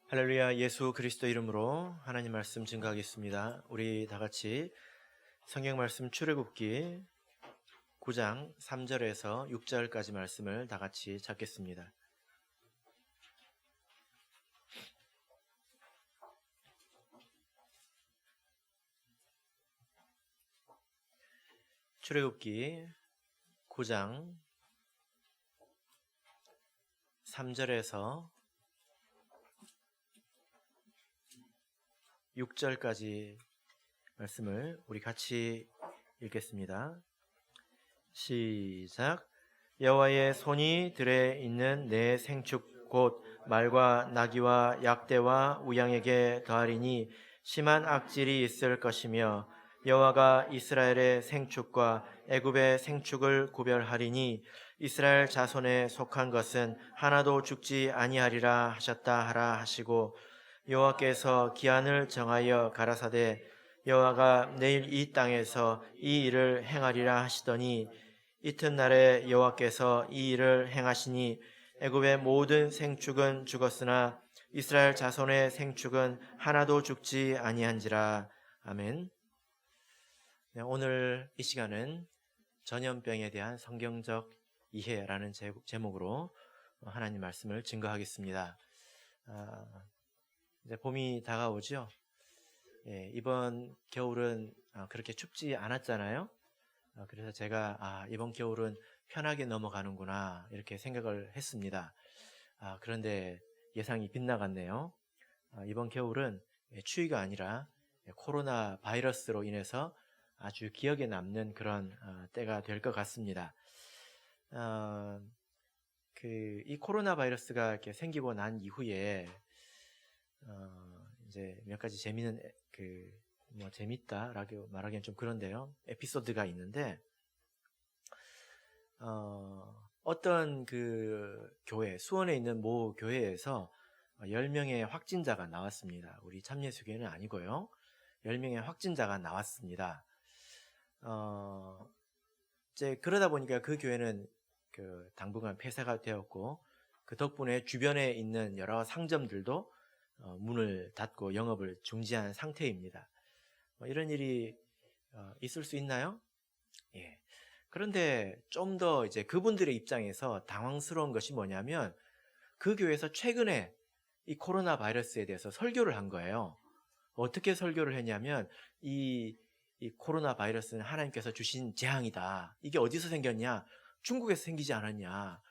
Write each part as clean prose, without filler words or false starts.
할렐루야. 예수 그리스도 이름으로 하나님 말씀 증거하겠습니다. 우리 다 같이 성경 말씀 출애굽기 9장 3절에서 6절까지 말씀을 다 같이 찾겠습니다. 출애굽기 9장 3절에서 6절까지 말씀을 우리 같이 읽겠습니다. 시작. 여호와의 손이 들에 있는 내 생축 곧 말과 나귀와 약대와 우양에게 더하리니 심한 악질이 있을 것이며 여호와가 이스라엘의 생축과 애굽의 생축을 구별하리니 이스라엘 자손에 속한 것은 하나도 죽지 아니하리라 하셨다 하라 하시고 여호와께서 기한을 정하여 가라사대 여호와가 내일 이 땅에서 이 일을 행하리라 하시더니 이튿날에 여호와께서 이 일을 행하시니 애굽의 모든 생축은 죽었으나 이스라엘 자손의 생축은 하나도 죽지 아니한지라. 아멘. 네, 오늘 이 시간은 전염병에 대한 성경적 이해라는 제목으로 하나님 말씀을 증거하겠습니다. 이제 봄이 다가오죠. 예, 이번 겨울은 그렇게 춥지 않았잖아요. 그래서 제가 이번 겨울은 편하게 넘어가는구나 이렇게 생각을 했습니다. 그런데 예상이 빗나갔네요. 이번 겨울은 추위가 아니라 코로나 바이러스로 인해서 아주 기억에 남는 그런 때가 될 것 같습니다. 이 코로나 바이러스가 이렇게 생기고 난 이후에 이제 몇 가지 재미있는 재밌다라고 말하기엔 좀 그런데요. 에피소드가 있는데 어떤 그 교회, 수원에 있는 모 교회에서 10명의 확진자가 나왔습니다. 우리 참예수교회는 아니고요. 10명의 확진자가 나왔습니다. 이제 그러다 보니까 그 교회는 당분간 폐쇄가 되었고 그 덕분에 주변에 있는 여러 상점들도 문을 닫고 영업을 중지한 상태입니다. 이런 일이 있을 수 있나요? 예. 그런데 좀 더 이제 그분들의 입장에서 당황스러운 것이 뭐냐면 그 교회에서 최근에 이 코로나 바이러스에 대해서 설교를 한 거예요. 어떻게 설교를 했냐면 이 코로나 바이러스는 하나님께서 주신 재앙이다. 이게 어디서 생겼냐? 중국에서 생기지 않았냐?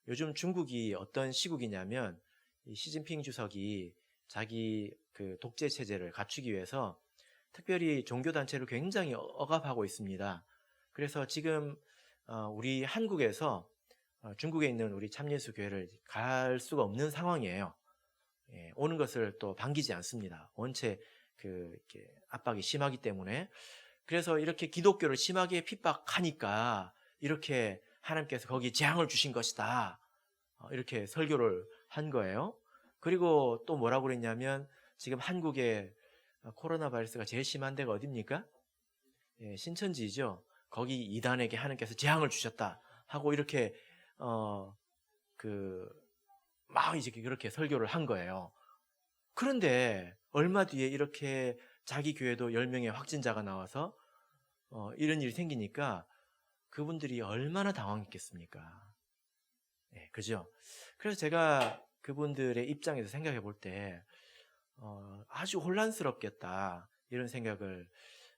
요즘 중국이 어떤 시국이냐면 이 시진핑 주석이 자기 그 독재 체제를 갖추기 위해서 특별히 종교단체를 굉장히 억압하고 있습니다. 그래서 지금 우리 한국에서 중국에 있는 우리 참예수 교회를 갈 수가 없는 상황이에요. 예, 오는 것을 또 반기지 않습니다. 원체 이렇게 압박이 심하기 때문에. 그래서 이렇게 기독교를 심하게 핍박하니까 이렇게 하나님께서 거기에 재앙을 주신 것이다. 이렇게 설교를 한 거예요. 그리고 또 뭐라고 그랬냐면 지금 한국에 코로나 바이러스가 제일 심한 데가 어디입니까? 예, 신천지죠. 거기 이단에게 하나님께서 재앙을 주셨다 하고 이렇게 막 이제 그렇게 설교를 한 거예요. 그런데 얼마 뒤에 이렇게 자기 교회도 10명의 확진자가 나와서 이런 일이 생기니까 그분들이 얼마나 당황했겠습니까? 네, 그죠? 그래서 제가 그분들의 입장에서 생각해 볼 때 아주 혼란스럽겠다 이런 생각을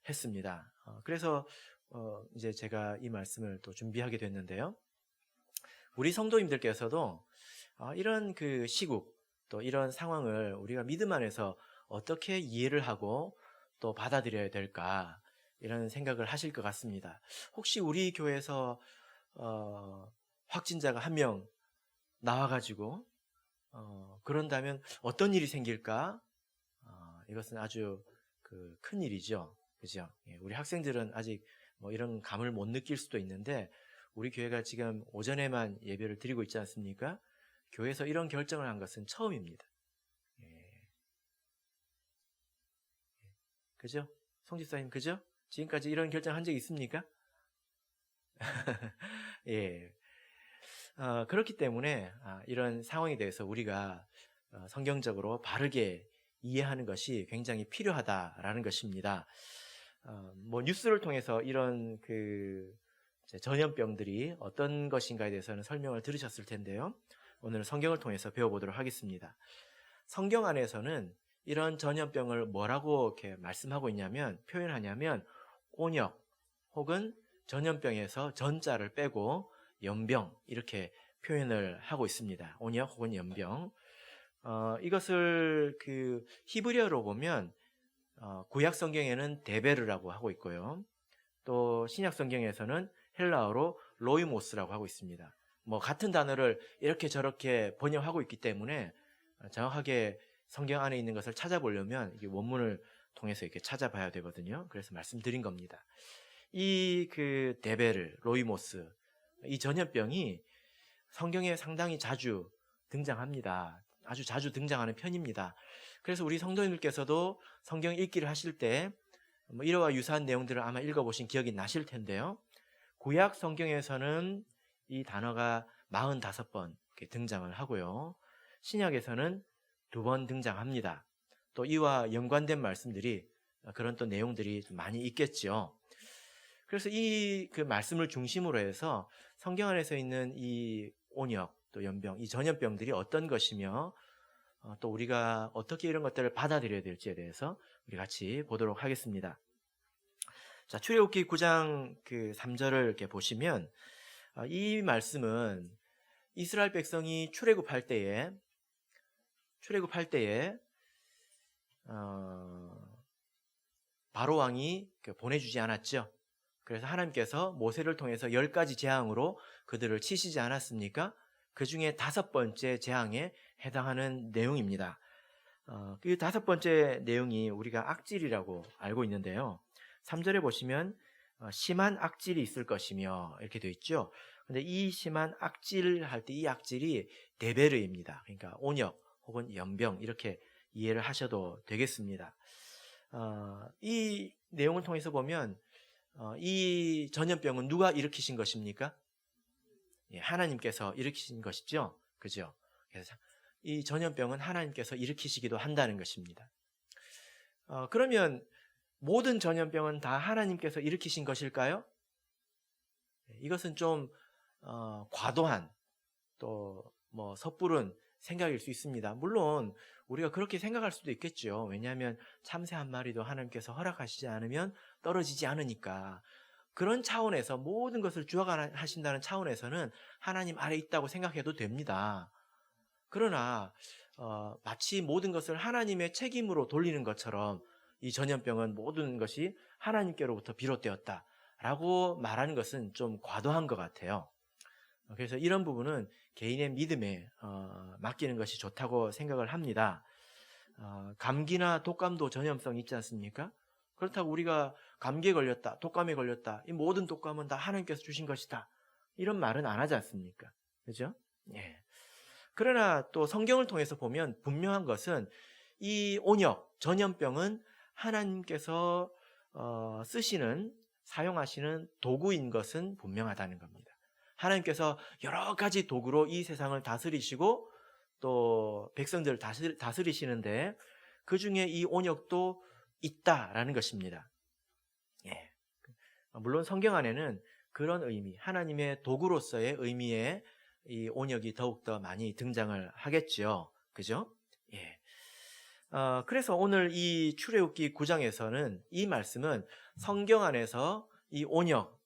했습니다. 그래서 이제 제가 이 말씀을 또 준비하게 됐는데요. 우리 성도님들께서도 이런 그 시국 또 이런 상황을 우리가 믿음 안에서 어떻게 이해를 하고 또 받아들여야 될까 이런 생각을 하실 것 같습니다. 혹시 우리 교회에서 확진자가 한 명 나와가지고 그런다면 어떤 일이 생길까? 이것은 아주 큰 일이죠. 그죠? 예, 우리 학생들은 아직 뭐 이런 감을 못 느낄 수도 있는데 우리 교회가 지금 오전에만 예배를 드리고 있지 않습니까? 교회에서 이런 결정을 한 것은 처음입니다. 예. 그죠? 송집사님, 그죠? 지금까지 이런 결정 한 적 있습니까? 예. 그렇기 때문에 이런 상황에 대해서 우리가 성경적으로 바르게 이해하는 것이 굉장히 필요하다라는 것입니다. 뭐 뉴스를 통해서 이런 전염병들이 어떤 것인가에 대해서는 설명을 들으셨을 텐데요. 오늘 성경을 통해서 배워보도록 하겠습니다. 성경 안에서는 이런 전염병을 뭐라고 이렇게 말씀하고 있냐면, 표현하냐면 온역 혹은 전염병에서 전자를 빼고 연병 이렇게 표현을 하고 있습니다. 온역 혹은 연병. 이것을 히브리어로 보면 구약 성경에는 데베르라고 하고 있고요. 또 신약 성경에서는 헬라어로 로이모스라고 하고 있습니다. 뭐 같은 단어를 이렇게 저렇게 번역하고 있기 때문에 정확하게 성경 안에 있는 것을 찾아보려면 이게 원문을 통해서 이렇게 찾아봐야 되거든요. 그래서 말씀드린 겁니다. 이 데베르, 로이모스, 이 전염병이 성경에 상당히 자주 등장합니다. 아주 자주 등장하는 편입니다. 그래서 우리 성도님들께서도 성경 읽기를 하실 때 이러와 유사한 내용들을 아마 읽어보신 기억이 나실 텐데요. 구약 성경에서는 이 단어가 45번 등장을 하고요. 신약에서는 2번 등장합니다. 또 이와 연관된 말씀들이 그런 또 내용들이 좀 많이 있겠죠. 그래서 이 말씀을 중심으로 해서 성경 안에서 있는 이 온역, 또 연병, 이 전염병들이 어떤 것이며 또 우리가 어떻게 이런 것들을 받아들여야 될지에 대해서 우리 같이 보도록 하겠습니다. 자, 출애굽기 9장 3절을 이렇게 보시면 이 말씀은 이스라엘 백성이 출애굽할 때에 바로 왕이 보내주지 않았죠. 그래서 하나님께서 모세를 통해서 10가지 재앙으로 그들을 치시지 않았습니까? 그 중에 5번째 재앙에 해당하는 내용입니다. 그 5번째 내용이 우리가 악질이라고 알고 있는데요. 3절에 보시면 심한 악질이 있을 것이며 이렇게 되어 있죠. 근데 이 심한 악질 할 때 이 악질이 데베르입니다. 그러니까 온역 혹은 연병 이렇게 이해를 하셔도 되겠습니다. 이 내용을 통해서 보면 이 전염병은 누가 일으키신 것입니까? 예, 하나님께서 일으키신 것이죠. 그죠? 그래서 이 전염병은 하나님께서 일으키시기도 한다는 것입니다. 그러면 모든 전염병은 다 하나님께서 일으키신 것일까요? 이것은 좀 과도한 또 뭐 섣부른 생각일 수 있습니다. 물론 우리가 그렇게 생각할 수도 있겠죠. 왜냐하면 참새 한 마리도 하나님께서 허락하시지 않으면 떨어지지 않으니까. 그런 차원에서 모든 것을 주관하신다는 차원에서는 하나님 아래 있다고 생각해도 됩니다. 그러나 마치 모든 것을 하나님의 책임으로 돌리는 것처럼 이 전염병은 모든 것이 하나님께로부터 비롯되었다라고 말하는 것은 좀 과도한 것 같아요. 그래서 이런 부분은 개인의 믿음에 맡기는 것이 좋다고 생각을 합니다. 감기나 독감도 전염성이 있지 않습니까? 그렇다고 우리가 감기에 걸렸다, 독감에 걸렸다, 이 모든 독감은 다 하나님께서 주신 것이다, 이런 말은 안 하지 않습니까? 그죠? 예. 그러나 또 성경을 통해서 보면 분명한 것은 이 온역, 전염병은 하나님께서 사용하시는 도구인 것은 분명하다는 겁니다. 하나님께서 여러 가지 도구로 이 세상을 다스리시고 또 백성들을 다스리시는데 그 중에 이 온역도 있다라는 것입니다. 예. 물론 성경 안에는 그런 의미, 하나님의 도구로서의 의미의 이 온역이 더욱더 많이 등장을 하겠죠. 그죠? 예. 그래서 오늘 이 출애굽기 9장에서는 이 말씀은 성경 안에서 이 온역,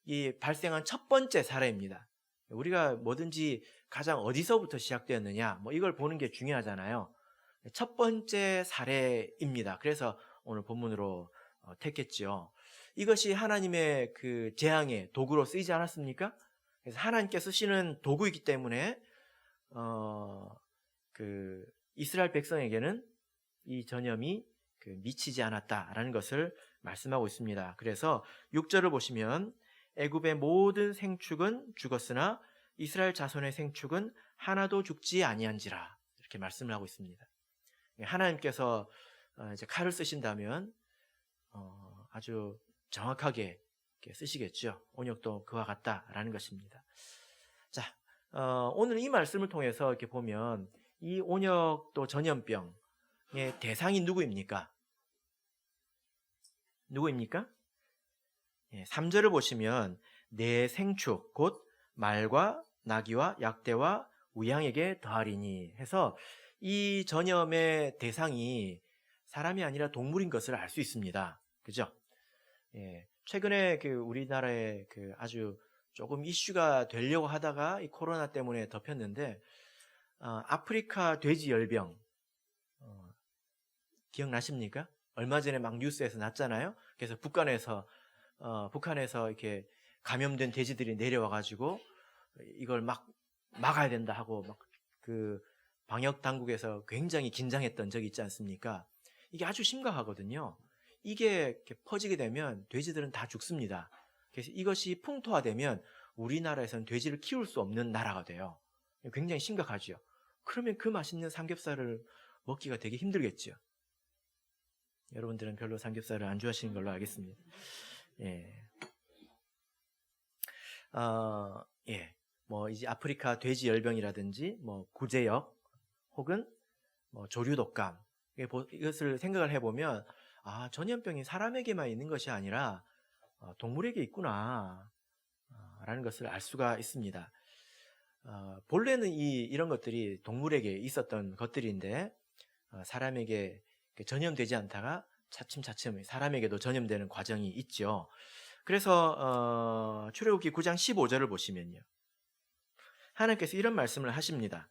이 발생한 첫 번째 사례입니다. 우리가 뭐든지 가장 어디서부터 시작되었느냐, 뭐 이걸 보는 게 중요하잖아요. 첫 번째 사례입니다. 그래서 오늘 본문으로 택했죠. 이것이 하나님의 재앙의 도구로 쓰이지 않았습니까? 그래서 하나님께 쓰시는 도구이기 때문에 이스라엘 백성에게는 이 전염이 미치지 않았다라는 것을 말씀하고 있습니다. 그래서 6절을 보시면 애굽의 모든 생축은 죽었으나 이스라엘 자손의 생축은 하나도 죽지 아니한지라, 이렇게 말씀을 하고 있습니다. 하나님께서 이제 칼을 쓰신다면 아주 정확하게 쓰시겠죠. 온역도 그와 같다라는 것입니다. 자, 오늘 이 말씀을 통해서 이렇게 보면 이 온역도 전염병의 대상이 누구입니까? 누구입니까? 3절을 보시면 내 생축 곧 말과 나귀와 약대와 우양에게 더하리니 해서 이 전염의 대상이 사람이 아니라 동물인 것을 알 수 있습니다. 그죠? 최근에 우리나라에 아주 조금 이슈가 되려고 하다가 이 코로나 때문에 덮였는데, 아프리카 돼지열병, 기억나십니까? 얼마 전에 막 뉴스에서 났잖아요. 그래서 북한에서 이렇게 감염된 돼지들이 내려와가지고 이걸 막 막아야 된다 하고 막 방역 당국에서 굉장히 긴장했던 적이 있지 않습니까? 이게 아주 심각하거든요. 이게 이렇게 퍼지게 되면 돼지들은 다 죽습니다. 그래서 이것이 풍토화되면 우리나라에서는 돼지를 키울 수 없는 나라가 돼요. 굉장히 심각하죠. 그러면 그 맛있는 삼겹살을 먹기가 되게 힘들겠죠. 여러분들은 별로 삼겹살을 안 좋아하시는 걸로 알겠습니다. 뭐 이제 아프리카 돼지열병이라든지 뭐 구제역 혹은 뭐 조류독감, 이것을 생각을 해보면 전염병이 사람에게만 있는 것이 아니라 동물에게 있구나 라는 것을 알 수가 있습니다. 본래는 이런 것들이 동물에게 있었던 것들인데 사람에게 전염되지 않다가 차츰차츰 사람에게도 전염되는 과정이 있죠. 그래서 출애굽기 9장 15절을 보시면요, 하나님께서 이런 말씀을 하십니다.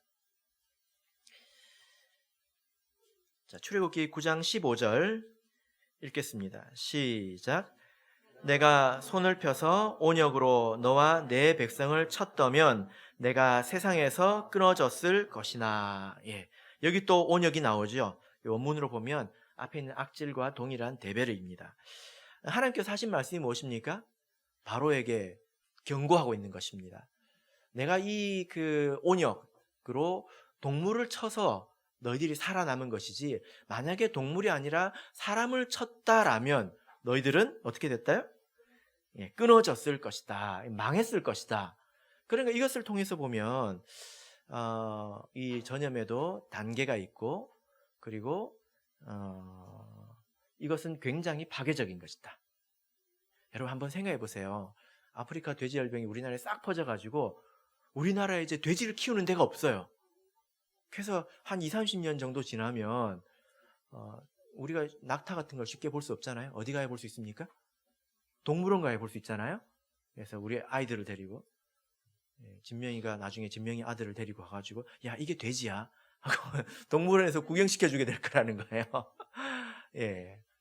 자, 출애굽기 9장 15절 읽겠습니다. 시작. 내가 손을 펴서 온역으로 너와 내 백성을 쳤더면 내가 세상에서 끊어졌을 것이나. 여기 또 온역이 나오죠. 원문으로 보면 앞에 있는 악질과 동일한 대베르입니다. 하나님께서 하신 말씀이 무엇입니까? 바로에게 경고하고 있는 것입니다. 내가 이 온역으로 동물을 쳐서 너희들이 살아남은 것이지, 만약에 동물이 아니라 사람을 쳤다라면 너희들은 어떻게 됐다요? 끊어졌을 것이다. 망했을 것이다. 그러니까 이것을 통해서 보면 이 전염에도 단계가 있고, 그리고 이것은 굉장히 파괴적인 것이다. 여러분 한번 생각해 보세요. 아프리카 돼지열병이 우리나라에 싹 퍼져가지고 우리나라에 이제 돼지를 키우는 데가 없어요. 그래서 한 20-30년 정도 지나면 우리가 낙타 같은 걸 쉽게 볼 수 없잖아요. 어디 가야 볼 수 있습니까? 동물원 가야 볼 수 있잖아요. 그래서 우리 아이들을 데리고, 진명이가 나중에 진명이 아들을 데리고 와가지고 야, 이게 돼지야 하고 동물원에서 구경시켜주게 될 거라는 거예요.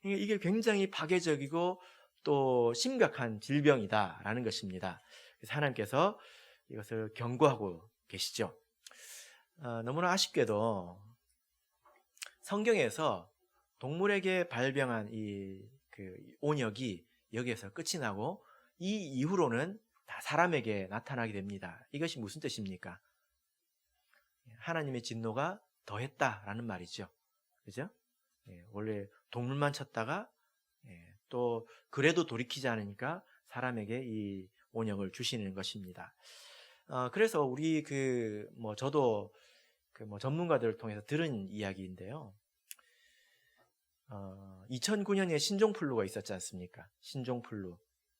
이게 굉장히 파괴적이고 또 심각한 질병이다라는 것입니다. 그래서 하나님께서 이것을 경고하고 계시죠. 너무나 아쉽게도 성경에서 동물에게 발병한 이 온역이 여기에서 끝이 나고 이 이후로는 다 사람에게 나타나게 됩니다. 이것이 무슨 뜻입니까? 하나님의 진노가 더했다라는 말이죠. 그죠? 원래 동물만 쳤다가 또 그래도 돌이키지 않으니까 사람에게 이 온역을 주시는 것입니다. 그래서 우리 저도 전문가들을 통해서 들은 이야기인데요. 2009년에 신종플루가 있었지 않습니까? 신종플루.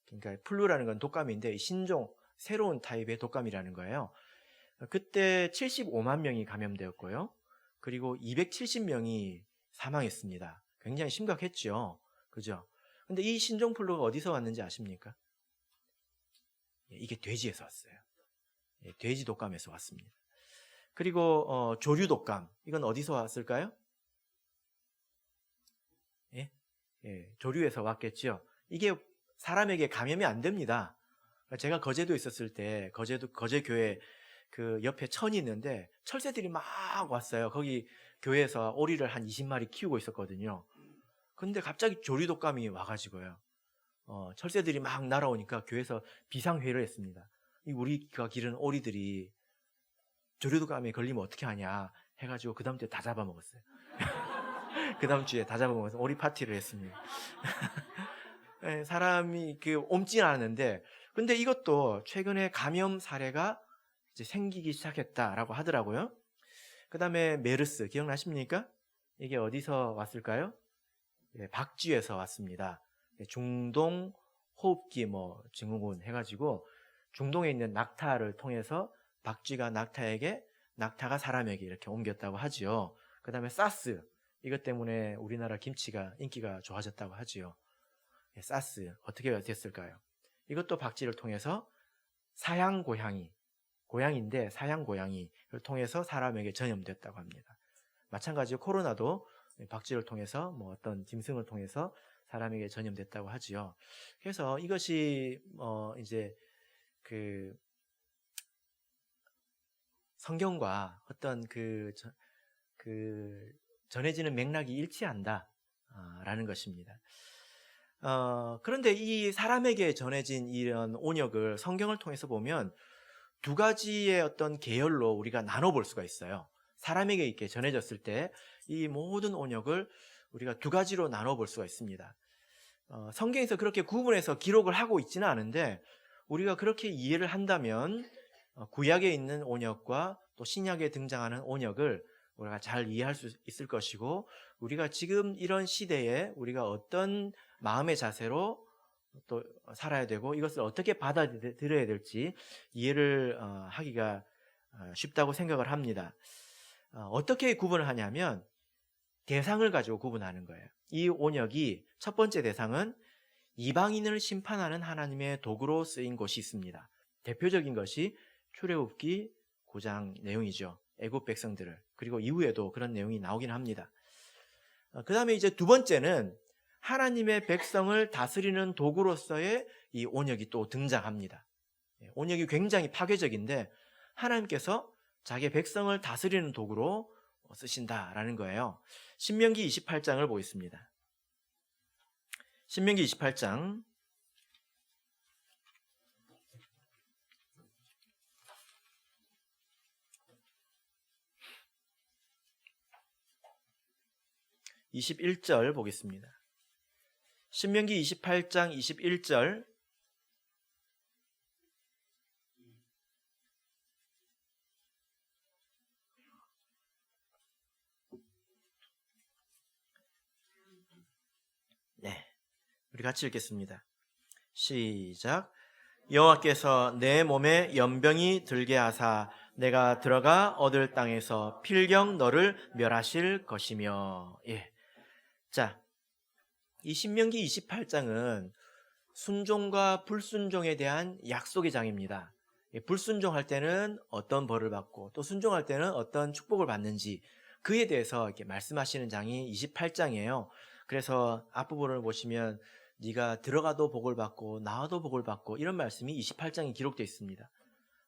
그러니까 플루라는 건 독감인데 이 신종, 새로운 타입의 독감이라는 거예요. 그때 75만 명이 감염되었고요. 그리고 270명이 사망했습니다. 굉장히 심각했죠. 그죠? 근데 이 신종플루가 어디서 왔는지 아십니까? 이게 돼지에서 왔어요. 돼지 독감에서 왔습니다. 그리고 조류 독감, 이건 어디서 왔을까요? 조류에서 왔겠죠. 이게 사람에게 감염이 안 됩니다. 제가 거제도에 있었을 때 거제 교회 옆에 천이 있는데 철새들이 막 왔어요. 거기 교회에서 오리를 한 20마리 키우고 있었거든요. 근데 갑자기 조류 독감이 와가지고요. 철새들이 막 날아오니까 교회에서 비상회의를 했습니다. 우리가 기른 오리들이 조류 독감에 걸리면 어떻게 하냐 해가지고 그 다음 주에 다 잡아먹었어요. 그 다음 주에 다 잡아먹어서 오리 파티를 했습니다. 사람이 옮진 않았는데, 근데 이것도 최근에 감염 사례가 이제 생기기 시작했다라고 하더라고요. 그 다음에 메르스 기억나십니까? 이게 어디서 왔을까요? 예, 박쥐에서 왔습니다. 중동 호흡기 증후군 해가지고 중동에 있는 낙타를 통해서 박쥐가 낙타에게, 낙타가 사람에게 이렇게 옮겼다고 하지요. 그 다음에 사스, 이것 때문에 우리나라 김치가 인기가 좋아졌다고 하지요. 예, 사스 어떻게 됐을까요? 이것도 박쥐를 통해서 사양 고양이인데 사양 고양이를 통해서 사람에게 전염됐다고 합니다. 마찬가지로 코로나도 박쥐를 통해서 어떤 짐승을 통해서 사람에게 전염됐다고 하지요. 그래서 이것이 이제 그 성경과 어떤 그 전해지는 맥락이 일치한다라는 것입니다. 그런데 이 사람에게 전해진 이런 온역을 성경을 통해서 보면 두 가지의 어떤 계열로 우리가 나눠볼 수가 있어요. 사람에게 이렇게 전해졌을 때 이 모든 온역을 우리가 두 가지로 나눠볼 수가 있습니다. 성경에서 그렇게 구분해서 기록을 하고 있지는 않은데 우리가 그렇게 이해를 한다면 구약에 있는 온역과 또 신약에 등장하는 온역을 우리가 잘 이해할 수 있을 것이고, 우리가 지금 이런 시대에 우리가 어떤 마음의 자세로 또 살아야 되고 이것을 어떻게 받아들여야 될지 이해를 하기가 쉽다고 생각을 합니다. 어떻게 구분을 하냐면 대상을 가지고 구분하는 거예요. 이 온역이 첫 번째 대상은 이방인을 심판하는 하나님의 도구로 쓰인 곳이 있습니다. 대표적인 것이 출애굽기 9장 내용이죠. 애굽 백성들을, 그리고 이후에도 그런 내용이 나오긴 합니다. 그 다음에 이제 두 번째는 하나님의 백성을 다스리는 도구로서의 이 온역이 또 등장합니다. 온역이 굉장히 파괴적인데 하나님께서 자기 백성을 다스리는 도구로 쓰신다라는 거예요. 신명기 28장을 보겠습니다. 신명기 28장 21절 보겠습니다. 신명기 28장 21절 우리 같이 읽겠습니다. 시작. 여호와께서 내 몸에 연병이 들게 하사 내가 들어가 얻을 땅에서 필경 너를 멸하실 것이며. 자, 이 신명기 28장은 순종과 불순종에 대한 약속의 장입니다. 불순종할 때는 어떤 벌을 받고 또 순종할 때는 어떤 축복을 받는지 그에 대해서 이렇게 말씀하시는 장이 28장이에요. 그래서 앞부분을 보시면 네가 들어가도 복을 받고 나와도 복을 받고 이런 말씀이 28장에 기록되어 있습니다.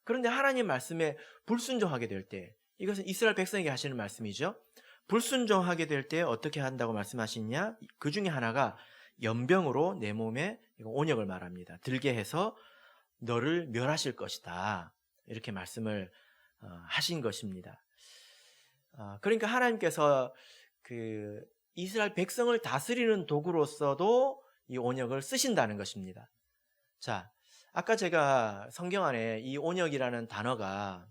그런데 하나님 말씀에 불순종하게 될 때, 이것은 이스라엘 백성에게 하시는 말씀이죠. 불순종하게 될 때 어떻게 한다고 말씀하시냐? 그 중에 하나가 연병으로 내 몸에 온역을 말합니다. 들게 해서 너를 멸하실 것이다. 이렇게 말씀을 하신 것입니다. 그러니까 하나님께서 그 이스라엘 백성을 다스리는 도구로서도 이 온역을 쓰신다는 것입니다. 자, 아까 제가 성경 안에 이 온역이라는 단어가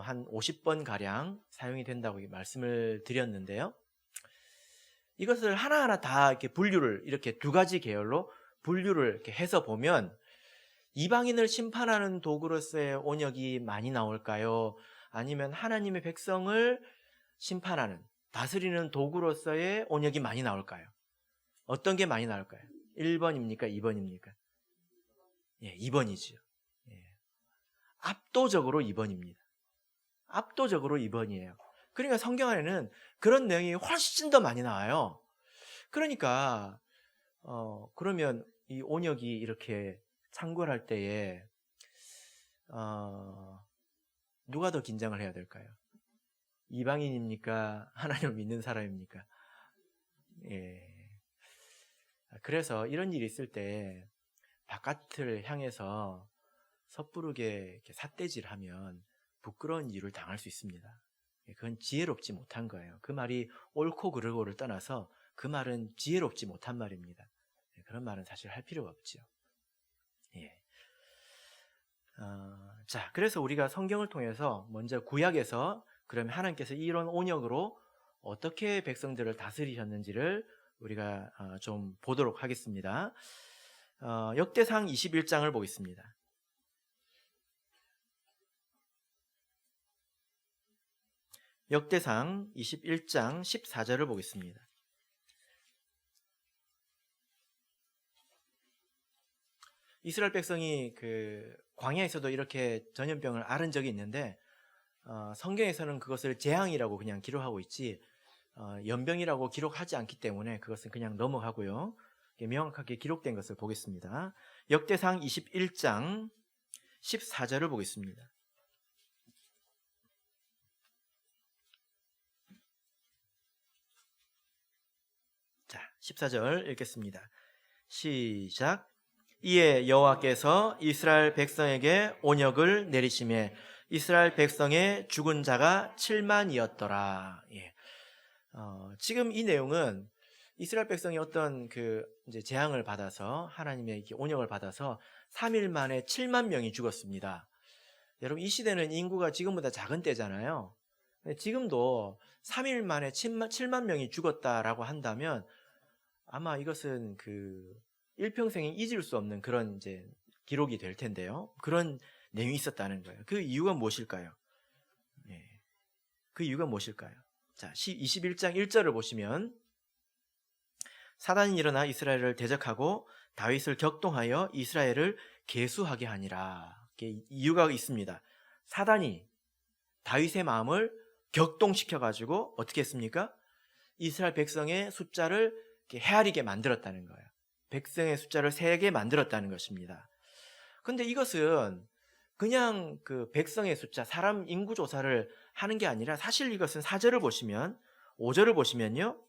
한 50번 가량 사용이 된다고 말씀을 드렸는데요. 이것을 하나하나 다 이렇게 두 가지 계열로 분류를 이렇게 해서 보면 이방인을 심판하는 도구로서의 온역이 많이 나올까요? 아니면 하나님의 백성을 심판하는, 다스리는 도구로서의 온역이 많이 나올까요? 어떤 게 많이 나올까요? 1번입니까? 2번입니까? 2번이죠. 압도적으로 2번입니다. 압도적으로 2번이에요. 그러니까 성경 안에는 그런 내용이 훨씬 더 많이 나와요. 그러니까 그러면 이 온역이 이렇게 창궐할 때에 누가 더 긴장을 해야 될까요? 이방인입니까? 하나님을 믿는 사람입니까? 그래서 이런 일이 있을 때 바깥을 향해서 섣부르게 이렇게 삿대질하면 부끄러운 일을 당할 수 있습니다. 그건 지혜롭지 못한 거예요. 그 말이 옳고 그르고를 떠나서 그 말은 지혜롭지 못한 말입니다. 그런 말은 사실 할 필요가 없죠. 자, 그래서 우리가 성경을 통해서 먼저 구약에서 그러면 하나님께서 이런 온역으로 어떻게 백성들을 다스리셨는지를 우리가 좀 보도록 하겠습니다. 역대상 21장을 보겠습니다. 역대상 21장 14절을 보겠습니다. 이스라엘 백성이 그 광야에서도 이렇게 전염병을 앓은 적이 있는데 성경에서는 그것을 재앙이라고 그냥 기록하고 있지 연병이라고 기록하지 않기 때문에 그것은 그냥 넘어가고요. 명확하게 기록된 것을 보겠습니다. 역대상 21장 14절을 보겠습니다. 자, 14절 읽겠습니다. 시작. 이에 여호와께서 이스라엘 백성에게 온역을 내리시매 이스라엘 백성의 죽은 자가 7만이었더라. 예. 지금 이 내용은 이스라엘 백성이 어떤 이제 재앙을 받아서 하나님의 온역을 받아서 3일 만에 7만 명이 죽었습니다. 여러분, 이 시대는 인구가 지금보다 작은 때잖아요. 지금도 3일 만에 7만 명이 죽었다라고 한다면 아마 이것은 일평생에 잊을 수 없는 그런 이제 기록이 될 텐데요. 그런 내용이 있었다는 거예요. 그 이유가 무엇일까요? 예. 그 이유가 무엇일까요? 자, 21장 1절을 보시면 사단이 일어나 이스라엘을 대적하고 다윗을 격동하여 이스라엘을 계수하게 하니라. 이유가 있습니다. 사단이 다윗의 마음을 격동시켜가지고 어떻게 했습니까? 이스라엘 백성의 숫자를 헤아리게 만들었다는 거예요. 백성의 숫자를 세게 만들었다는 것입니다. 그런데 이것은 그냥 백성의 숫자, 사람 인구 조사를 하는 게 아니라 사실 이것은 4절을 보시면 5절을 보시면요.